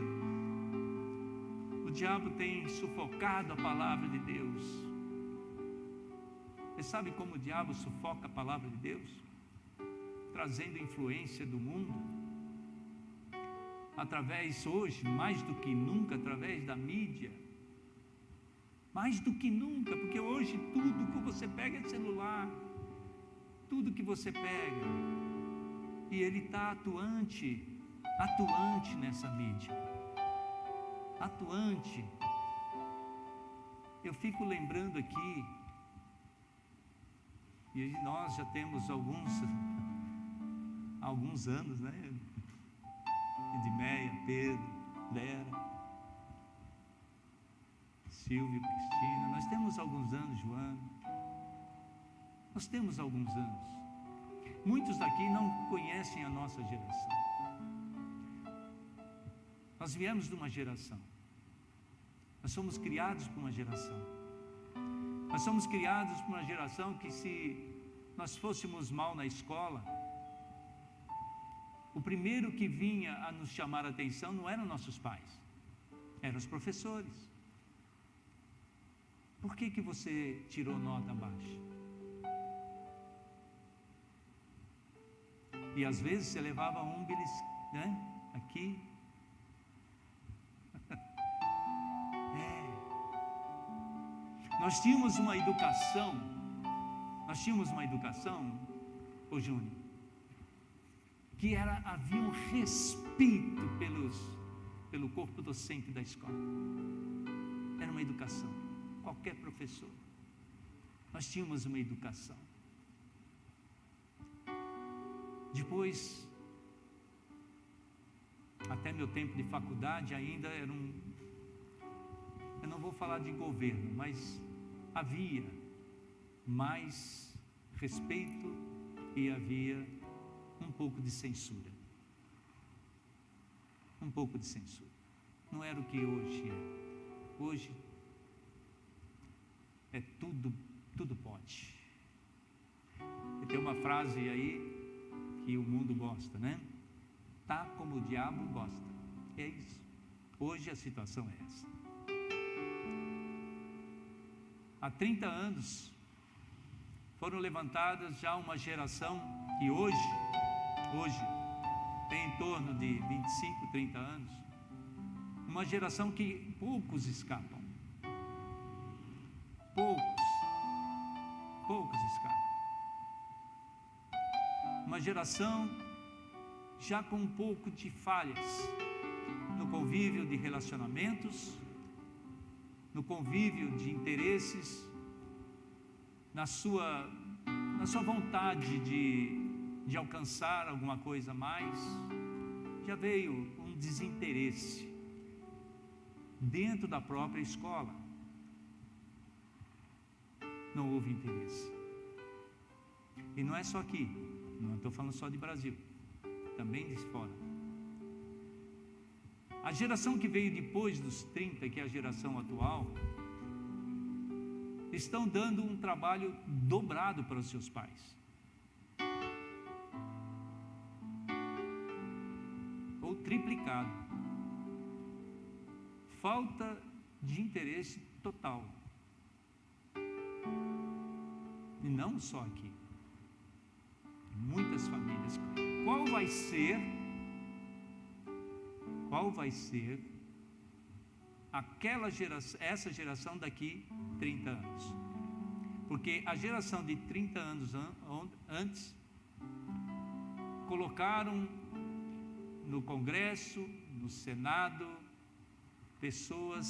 O diabo tem sufocado a palavra de Deus. Você sabe como o diabo sufoca a palavra de Deus? Trazendo influência do mundo. Através, hoje, mais do que nunca, através da mídia, mais do que nunca, porque hoje tudo que você pega é celular, tudo que você pega, e ele está atuante nessa mídia, atuante. Eu fico lembrando aqui, e nós já temos alguns anos, né? Edmeia, Pedro, Vera, Silvio, Cristina, nós temos alguns anos, Joana, nós temos alguns anos. Muitos daqui não conhecem a nossa geração. Nós viemos de uma geração, nós somos criados por uma geração, nós somos criados por uma geração que, se nós fôssemos mal na escola, o primeiro que vinha a nos chamar a atenção não eram nossos pais, eram os professores. Por que você tirou nota baixa? E às vezes você levava um né? Aqui. Nós tínhamos uma educação, ô Júnior, que havia um respeito pelo corpo docente da escola. Era uma educação. Qualquer professor, nós tínhamos uma educação. Depois, até meu tempo de faculdade, ainda era eu não vou falar de governo, mas havia mais respeito e havia um pouco de censura. Um pouco de censura. Não era o que hoje é. Hoje é tudo pode. E tem uma frase aí que o mundo gosta, né? Tá como o diabo gosta. É isso. Hoje a situação é essa. Há 30 anos foram levantadas já uma geração que hoje tem em torno de 25, 30 anos, uma geração que poucos escapam, poucos escapam, uma geração já com um pouco de falhas no convívio de relacionamentos, no convívio de interesses, na sua vontade de alcançar alguma coisa a mais. Já veio um desinteresse dentro da própria escola. não houve interesse. E não é só aqui, não estou falando só de Brasil, também de fora. A geração que veio depois dos 30, que é a geração atual, estão dando um trabalho dobrado para os seus pais. Ou triplicado. Falta de interesse total. E não só aqui. Muitas famílias. Qual vai ser essa geração daqui 30 anos? Porque a geração de 30 anos antes colocaram no Congresso, no Senado, pessoas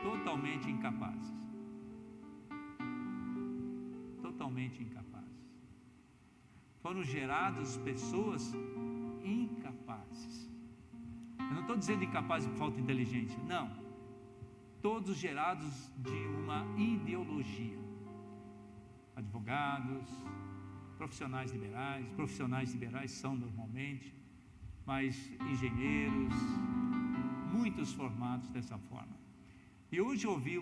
totalmente incapazes. Totalmente incapazes. Foram geradas pessoas incapazes. Eu não estou dizendo incapazes por falta de inteligência, não. Todos gerados de uma ideologia. Advogados, profissionais liberais são normalmente, mas engenheiros, muitos formados dessa forma. E hoje eu ouvi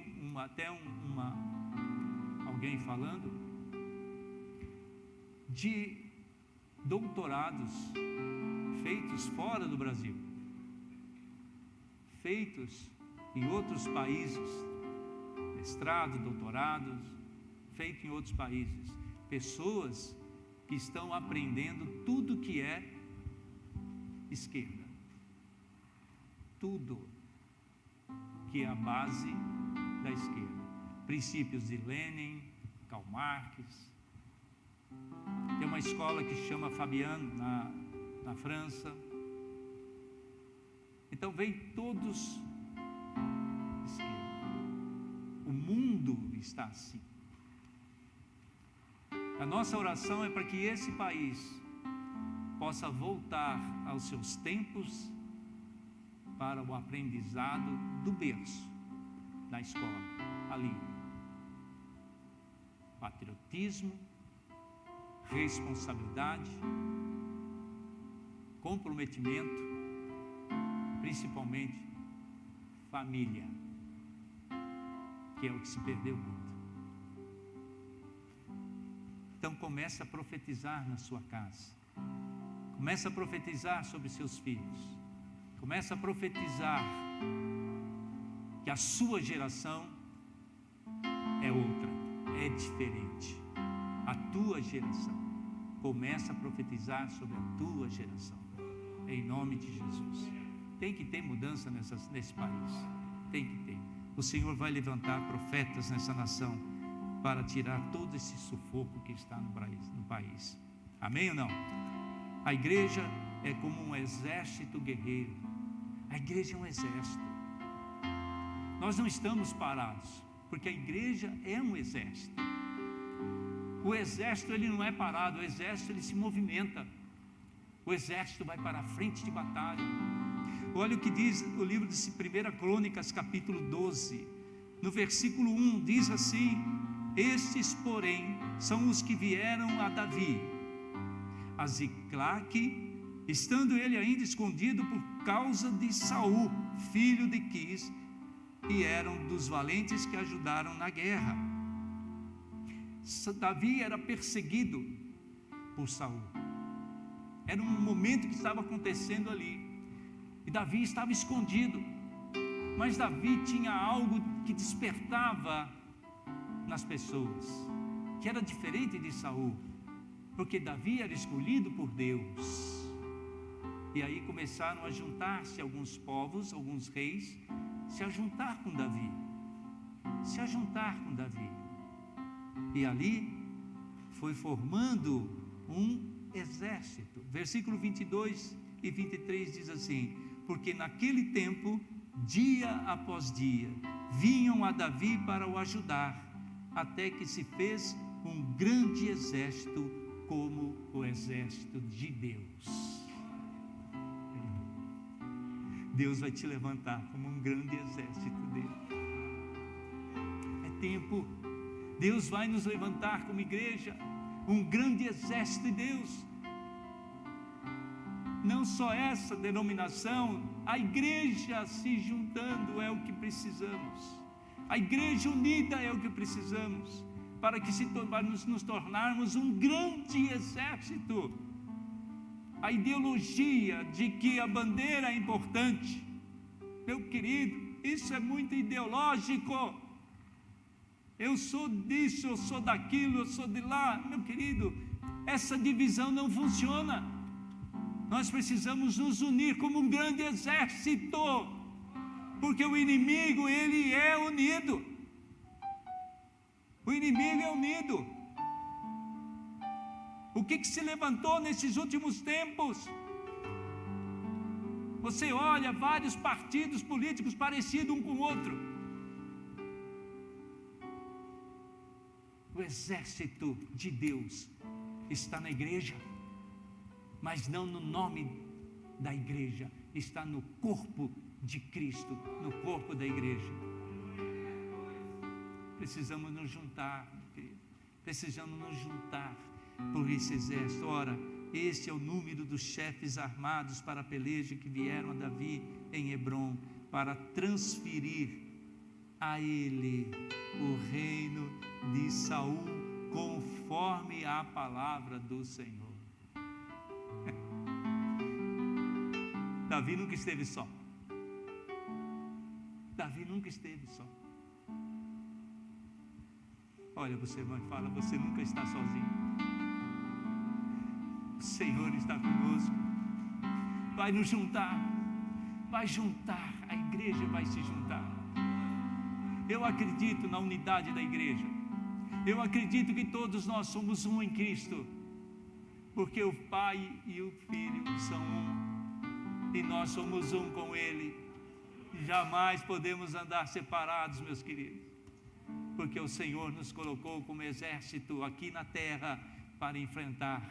alguém falando de doutorados feitos fora do Brasil, feitos em outros países, mestrado, doutorados, feito em outros países, pessoas que estão aprendendo tudo que é esquerda, tudo que é a base da esquerda, princípios de Lenin, Karl Marx. Tem uma escola que chama Fabian na França. Então vem todos esquerda. O mundo está assim. A nossa oração é para que esse país possa voltar aos seus tempos para o aprendizado do berço, na escola, ali. Patriotismo, responsabilidade, comprometimento, principalmente família, que é o que se perdeu muito. Então comece a profetizar na sua casa, comece a profetizar sobre seus filhos, comece a profetizar que a sua geração é outra, é diferente. A tua geração, começa a profetizar sobre a tua geração, em nome de Jesus. Tem que ter mudança nesse país, tem que ter. O Senhor vai levantar profetas nessa nação para tirar todo esse sufoco que está no país. Amém ou não? A igreja é como um exército guerreiro. A igreja é um exército. Nós não estamos parados, porque a igreja é um exército. O exército ele não é parado, o exército ele se movimenta. O exército vai para a frente de batalha. Olha o que diz o livro de 1 Crônicas, capítulo 12, no versículo 1, diz assim: estes, porém, são os que vieram a Davi, a Ziclague, estando ele ainda escondido por causa de Saul, filho de Quis, e eram dos valentes que ajudaram na guerra. Davi era perseguido por Saul. Era um momento que estava acontecendo ali, e Davi estava escondido. Mas Davi tinha algo que despertava nas pessoas, que era diferente de Saul, porque Davi era escolhido por Deus. E aí começaram a juntar-se alguns povos, alguns reis, se ajuntar com Davi, e ali foi formando um exército. Versículo 22 e 23 diz assim: porque naquele tempo, dia após dia, vinham a Davi para o ajudar, até que se fez um grande exército, como o exército de Deus. Deus vai te levantar como um grande exército dele. É tempo Deus vai nos levantar como igreja, um grande exército de Deus. Não só essa denominação, a igreja se juntando é o que precisamos. A igreja unida é o que precisamos, para nos tornarmos um grande exército. A ideologia de que a bandeira é importante, meu querido, isso é muito ideológico. Eu sou disso, eu sou daquilo, eu sou de lá. Meu querido, essa divisão não funciona. Nós precisamos nos unir como um grande exército, porque o inimigo, ele é unido. O inimigo é unido. O que se levantou nesses últimos tempos? Você olha vários partidos políticos parecidos um com o outro. O exército de Deus está na igreja, mas não no nome da igreja, está no corpo de Cristo, no corpo da igreja. Precisamos nos juntar, precisamos nos juntar por esse exército. Ora, este é o número dos chefes armados para a peleja que vieram a Davi em Hebrom, para transferir a ele o reino de Saul, conforme a palavra do Senhor. Davi nunca esteve só. Davi nunca esteve só. Olha, você mãe, fala, você nunca está sozinho. O Senhor está conosco. Vai nos juntar. Vai juntar. A igreja vai se juntar. Eu acredito na unidade da igreja. Eu acredito que todos nós somos um em Cristo, porque o Pai e o Filho são um, e nós somos um com Ele. Jamais podemos andar separados, meus queridos, porque o Senhor nos colocou como exército aqui na terra para enfrentar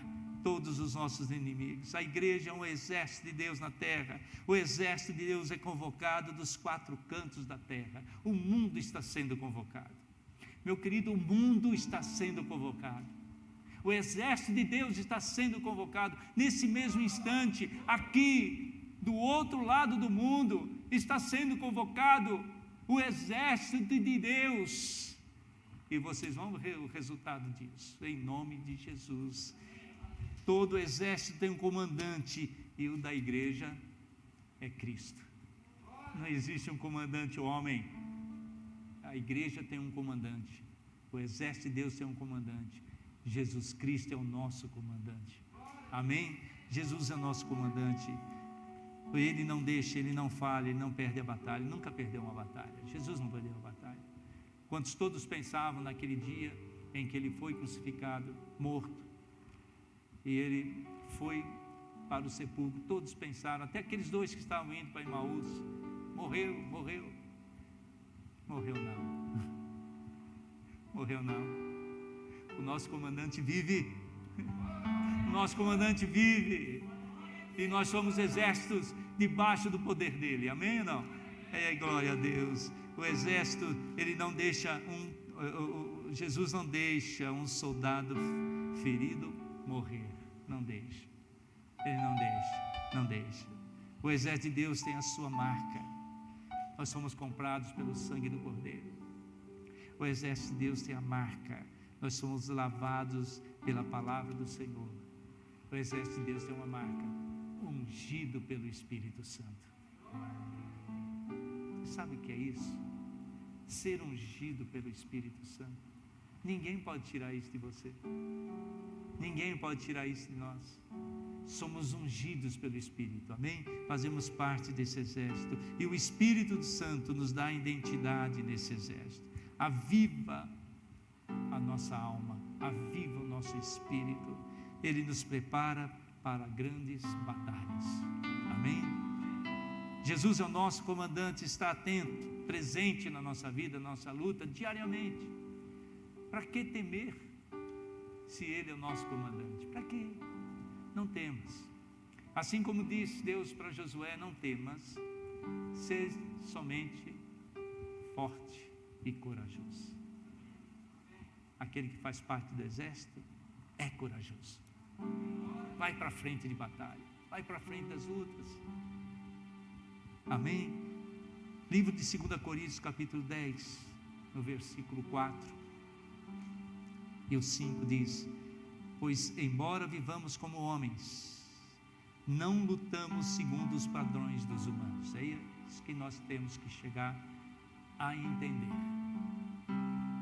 todos os nossos inimigos. A igreja é um exército de Deus na terra. O exército de Deus é convocado dos 4 cantos da terra. O mundo está sendo convocado. Meu querido, o mundo está sendo convocado. O exército de Deus está sendo convocado. Nesse mesmo instante, aqui do outro lado do mundo, está sendo convocado o exército de Deus. E vocês vão ver o resultado disso, em nome de Jesus. Todo exército tem um comandante, e o da igreja é Cristo. Não existe um comandante homem. A igreja tem um comandante. O exército de Deus tem um comandante. Jesus Cristo é o nosso comandante. Amém? Jesus é o nosso comandante. Ele não deixa, Ele não falha, Ele não perde a batalha. Ele nunca perdeu uma batalha. Jesus não perdeu uma batalha. Quantos todos pensavam naquele dia em que Ele foi crucificado, morto, e Ele foi para o sepulcro, todos pensaram, até aqueles 2 que estavam indo para Emaús, morreu não, morreu não, o nosso comandante vive, o nosso comandante vive, e nós somos exércitos debaixo do poder dele, amém ou não? Glória a Deus. O exército, ele não deixa Jesus não deixa um soldado ferido morrer, não deixa, ele não deixa. O exército de Deus tem a sua marca. Nós somos comprados pelo sangue do Cordeiro. O exército de Deus tem a marca. Nós somos lavados pela palavra do Senhor. O exército de Deus tem uma marca: ungido pelo Espírito Santo. Sabe o que é isso? Ser ungido pelo Espírito Santo. Ninguém pode tirar isso de você. Ninguém pode tirar isso de nós. Somos ungidos pelo Espírito, amém? Fazemos parte desse exército, e o Espírito Santo nos dá identidade nesse exército. Aviva a nossa alma, aviva o nosso espírito. Ele nos prepara para grandes batalhas, amém? Jesus é o nosso comandante, está atento, presente na nossa vida, na nossa luta, diariamente. Para que temer, se Ele é o nosso comandante? Para quê? Não temas. Assim como disse Deus para Josué: não temas, seja somente forte e corajoso. aquele que faz parte do exército, é corajoso. Vai para a frente de batalha, vai para a frente das lutas. Amém? Livro de 2 Coríntios, capítulo 10, no versículo 4 e o 5 diz: pois embora vivamos como homens, não lutamos segundo os padrões dos humanos. É isso que nós temos que chegar a entender.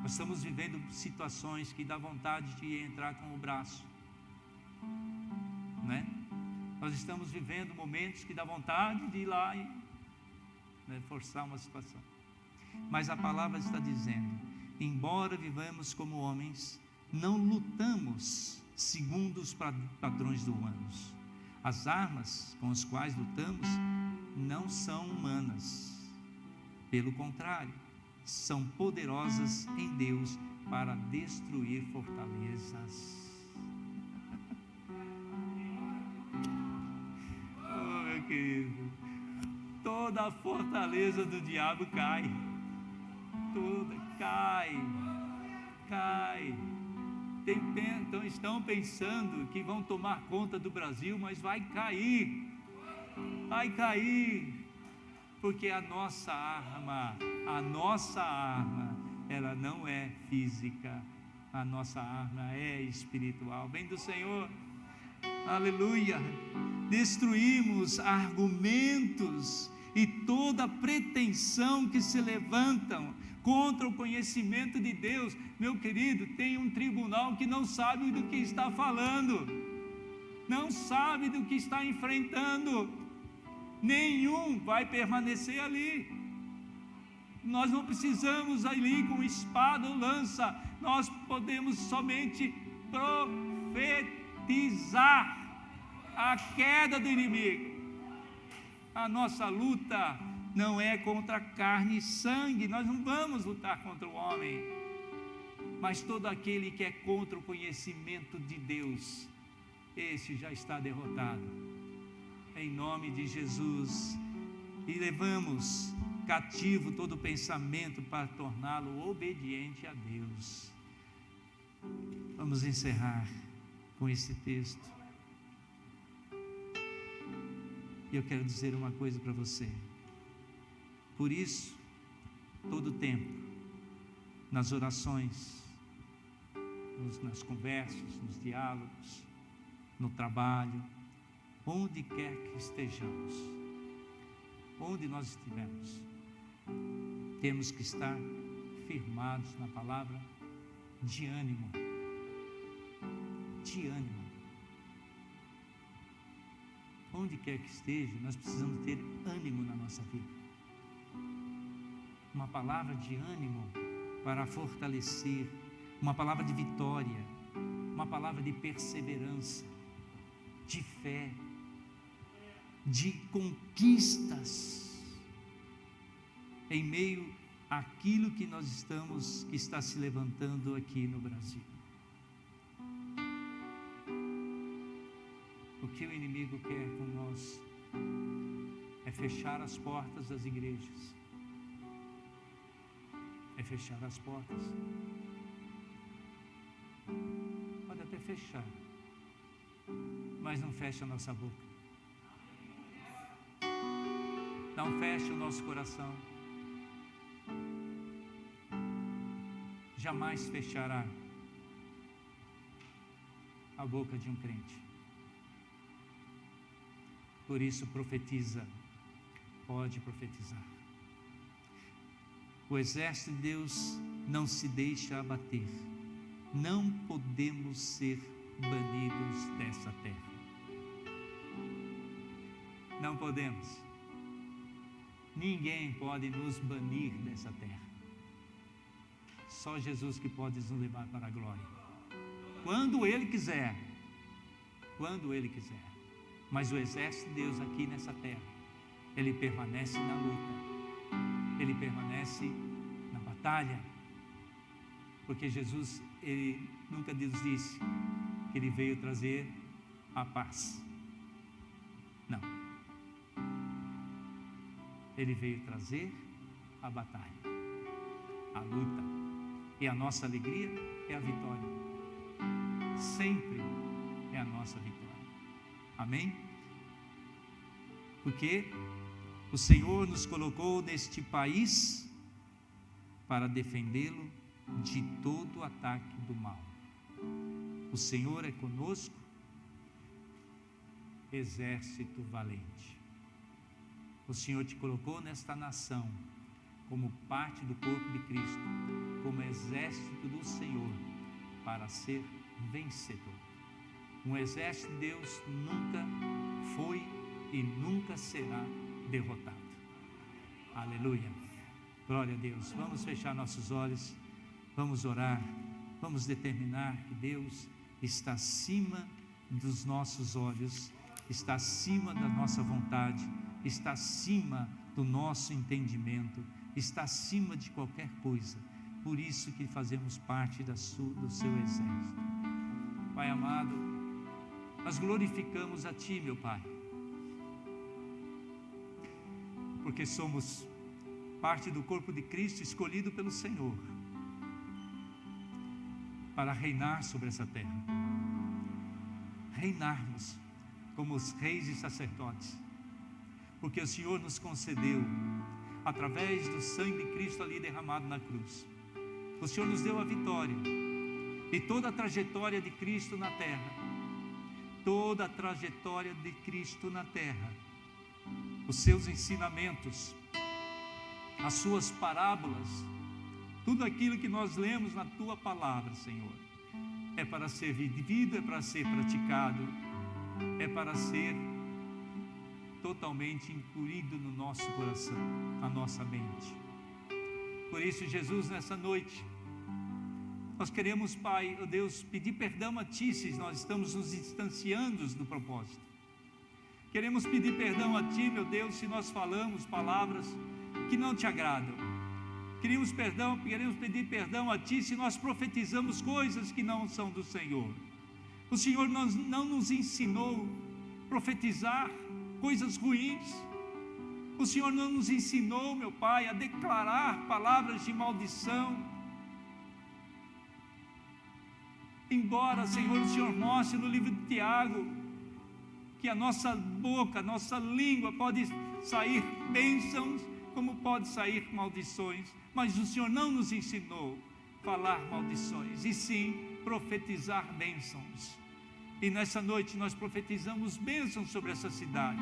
Nós estamos vivendo situações que dá vontade de entrar com o braço, né? Nós estamos vivendo momentos que dá vontade de ir lá e, né, forçar uma situação. Mas a palavra está dizendo: embora vivamos como homens, não lutamos segundo os padrões humanos. As armas com as quais lutamos não são humanas, pelo contrário, são poderosas em Deus para destruir fortalezas. Oh, meu querido, toda a fortaleza do diabo cai, toda cai. Então estão pensando que vão tomar conta do Brasil, mas vai cair, porque a nossa arma, ela não é física, a nossa arma é espiritual, vem do Senhor, aleluia. Destruímos argumentos e toda pretensão que se levantam contra o conhecimento de Deus. Meu querido, tem um tribunal que não sabe do que está falando, não sabe do que está enfrentando, nenhum vai permanecer ali. Nós não precisamos ali com espada ou lança, nós podemos somente profetizar a queda do inimigo. A nossa luta não é contra carne e sangue, nós não vamos lutar contra o homem, mas todo aquele que é contra o conhecimento de Deus, esse já está derrotado, em nome de Jesus. E levamos cativo todo pensamento para torná-lo obediente a Deus. Vamos encerrar com esse texto. E eu quero dizer uma coisa para você. Por isso, todo tempo, nas orações, nas conversas, nos diálogos, no trabalho, onde quer que estejamos, onde nós estivermos, temos que estar firmados na palavra de ânimo. De ânimo. Onde quer que esteja, nós precisamos ter ânimo na nossa vida. Uma palavra de ânimo para fortalecer, uma palavra de vitória, uma palavra de perseverança, de fé, de conquistas, em meio àquilo que que está se levantando aqui no Brasil. O que o inimigo quer com nós é fechar as portas das igrejas, é fechar as portas. Pode até fechar, mas não fecha a nossa boca, não fecha o nosso coração, jamais fechará a boca de um crente. Por isso profetiza, pode profetizar. O exército de Deus não se deixa abater. Não podemos ser banidos dessa terra. Não podemos. Ninguém pode nos banir dessa terra. Só Jesus que pode nos levar para a glória. Quando Ele quiser. Quando Ele quiser. Mas o exército de Deus aqui nessa terra, ele permanece na luta, ele permanece na batalha, porque Jesus, ele nunca nos disse que ele veio trazer a paz. Não. Ele veio trazer a batalha, a luta. E a nossa alegria é a vitória. Sempre é a nossa vitória. Amém? Porque o Senhor nos colocou neste país para defendê-lo de todo ataque do mal. O Senhor é conosco, exército valente. O Senhor te colocou nesta nação como parte do corpo de Cristo, como exército do Senhor, para ser vencedor. Um exército de Deus nunca foi e nunca será derrotado. Aleluia. Glória a Deus. Vamos fechar nossos olhos, vamos orar, vamos determinar que Deus está acima dos nossos olhos, está acima da nossa vontade, está acima do nosso entendimento, está acima de qualquer coisa. Por isso que fazemos parte do seu exército. Pai amado, nós glorificamos a Ti, meu Pai, porque somos parte do corpo de Cristo, escolhido pelo Senhor para reinar sobre essa terra, reinarmos como os reis e sacerdotes, porque o Senhor nos concedeu, através do sangue de Cristo ali derramado na cruz, o Senhor nos deu a vitória. E toda a trajetória de Cristo na terra, toda a trajetória de Cristo na terra, os seus ensinamentos, as suas parábolas, tudo aquilo que nós lemos na Tua palavra, Senhor, é para ser vivido, é para ser praticado, é para ser totalmente incluído no nosso coração, na nossa mente. Por isso, Jesus, nessa noite, nós queremos, Pai, oh Deus, pedir perdão a Ti se nós estamos nos distanciando do propósito. Queremos pedir perdão a Ti, meu Deus, se nós falamos palavras que não Te agradam. Queremos pedir perdão a Ti se nós profetizamos coisas que não são do Senhor. O Senhor não nos ensinou a profetizar coisas ruins. O Senhor não nos ensinou, meu Pai, a declarar palavras de maldição. Embora, Senhor, o Senhor mostre no livro de Tiago que a nossa boca, a nossa língua pode sair bênçãos, como pode sair maldições, mas o Senhor não nos ensinou a falar maldições, e sim profetizar bênçãos. E nessa noite nós profetizamos bênçãos sobre essa cidade,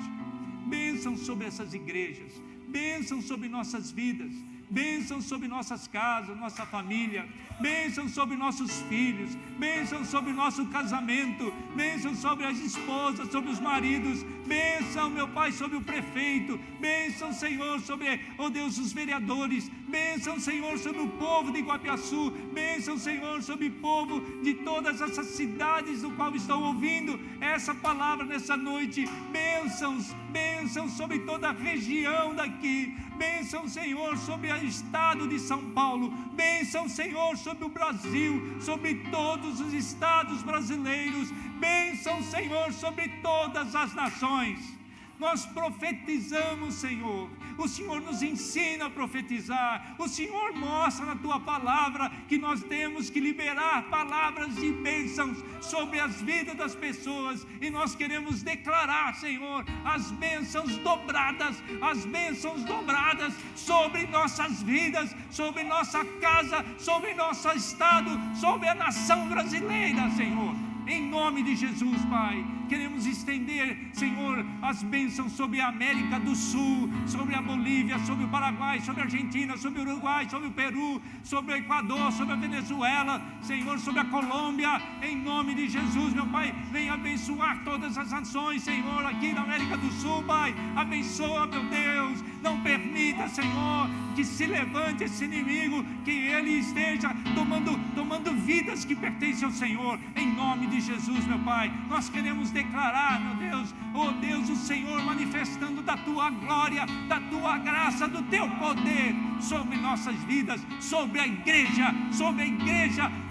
bênçãos sobre essas igrejas, bênçãos sobre nossas vidas, bênçãos sobre nossas casas, nossa família, bênçãos sobre nossos filhos, bênçãos sobre nosso casamento, bênçãos sobre as esposas, sobre os maridos, bênção, meu Pai, sobre o prefeito, bênção, Senhor, sobre, oh Deus, os vereadores, bênção, Senhor, sobre o povo de Guapiaçu, bênção, Senhor, sobre o povo de todas essas cidades do qual estão ouvindo essa palavra nessa noite, bênçãos sobre toda a região daqui, bênção, Senhor, sobre o estado de São Paulo, bênção, Senhor, sobre o Brasil, sobre todos os estados brasileiros, bênção, Senhor, sobre todas as nações. Nós profetizamos, Senhor, o Senhor nos ensina a profetizar, o Senhor mostra na Tua palavra que nós temos que liberar palavras de bênçãos sobre as vidas das pessoas, e nós queremos declarar, Senhor, as bênçãos dobradas sobre nossas vidas, sobre nossa casa, sobre nosso estado, sobre a nação brasileira, Senhor. Em nome de Jesus, Pai, queremos estender, Senhor, as bênçãos sobre a América do Sul, sobre a Bolívia, sobre o Paraguai, sobre a Argentina, sobre o Uruguai, sobre o Peru, sobre o Equador, sobre a Venezuela, Senhor, sobre a Colômbia. Em nome de Jesus, meu Pai, venha abençoar todas as nações, Senhor, aqui na América do Sul, Pai. Abençoa, meu Deus, não permita, Senhor, que se levante esse inimigo, que ele esteja tomando vidas que pertencem ao Senhor. Em nome de Jesus, meu Pai, nós queremos declarar, meu Deus, oh Deus, o Senhor manifestando da Tua glória, da Tua graça, do Teu poder sobre nossas vidas, sobre a igreja,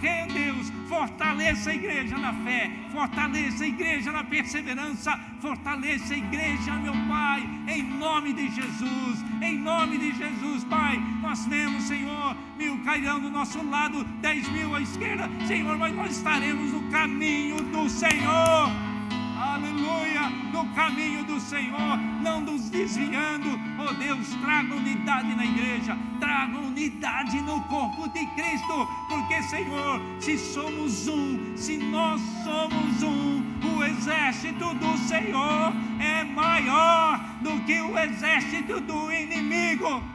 que Deus, fortaleça a igreja na fé, fortaleça a igreja na perseverança, fortaleça a igreja, meu Pai, em nome de Jesus, Pai. Nós vemos, Senhor, cairão do nosso lado, 10.000 à esquerda, Senhor, mas nós estaremos no caminho do Senhor. Aleluia, no caminho do Senhor, não nos desviando. Oh Deus, traga unidade na igreja, traga unidade no corpo de Cristo, porque Senhor, se somos um, se nós somos um, o exército do Senhor é maior do que o exército do inimigo.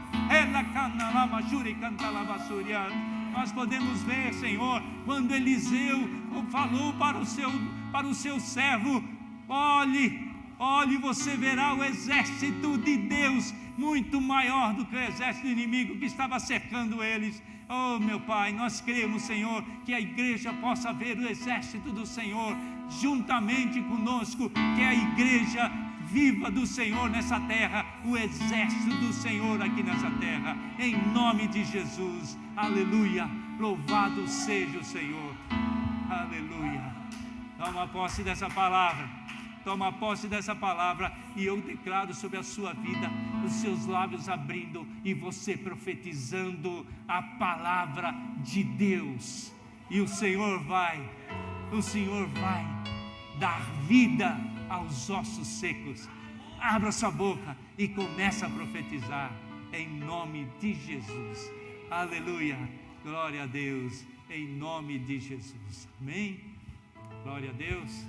Nós podemos ver, Senhor, quando Eliseu falou para o seu servo: olhe, você verá o exército de Deus muito maior do que o exército inimigo que estava cercando eles. Oh meu Pai, nós cremos, Senhor, que a igreja possa ver o exército do Senhor juntamente conosco, que é a igreja viva do Senhor nessa terra, o exército do Senhor aqui nessa terra, em nome de Jesus. Aleluia, louvado seja o Senhor. Aleluia. Toma posse dessa palavra, toma posse dessa palavra, e eu declaro sobre a sua vida, os seus lábios abrindo e você profetizando a palavra de Deus, e o Senhor vai dar vida aos ossos secos. Abra sua boca e comece a profetizar em nome de Jesus. Aleluia, glória a Deus, em nome de Jesus. Amém. Glória a Deus.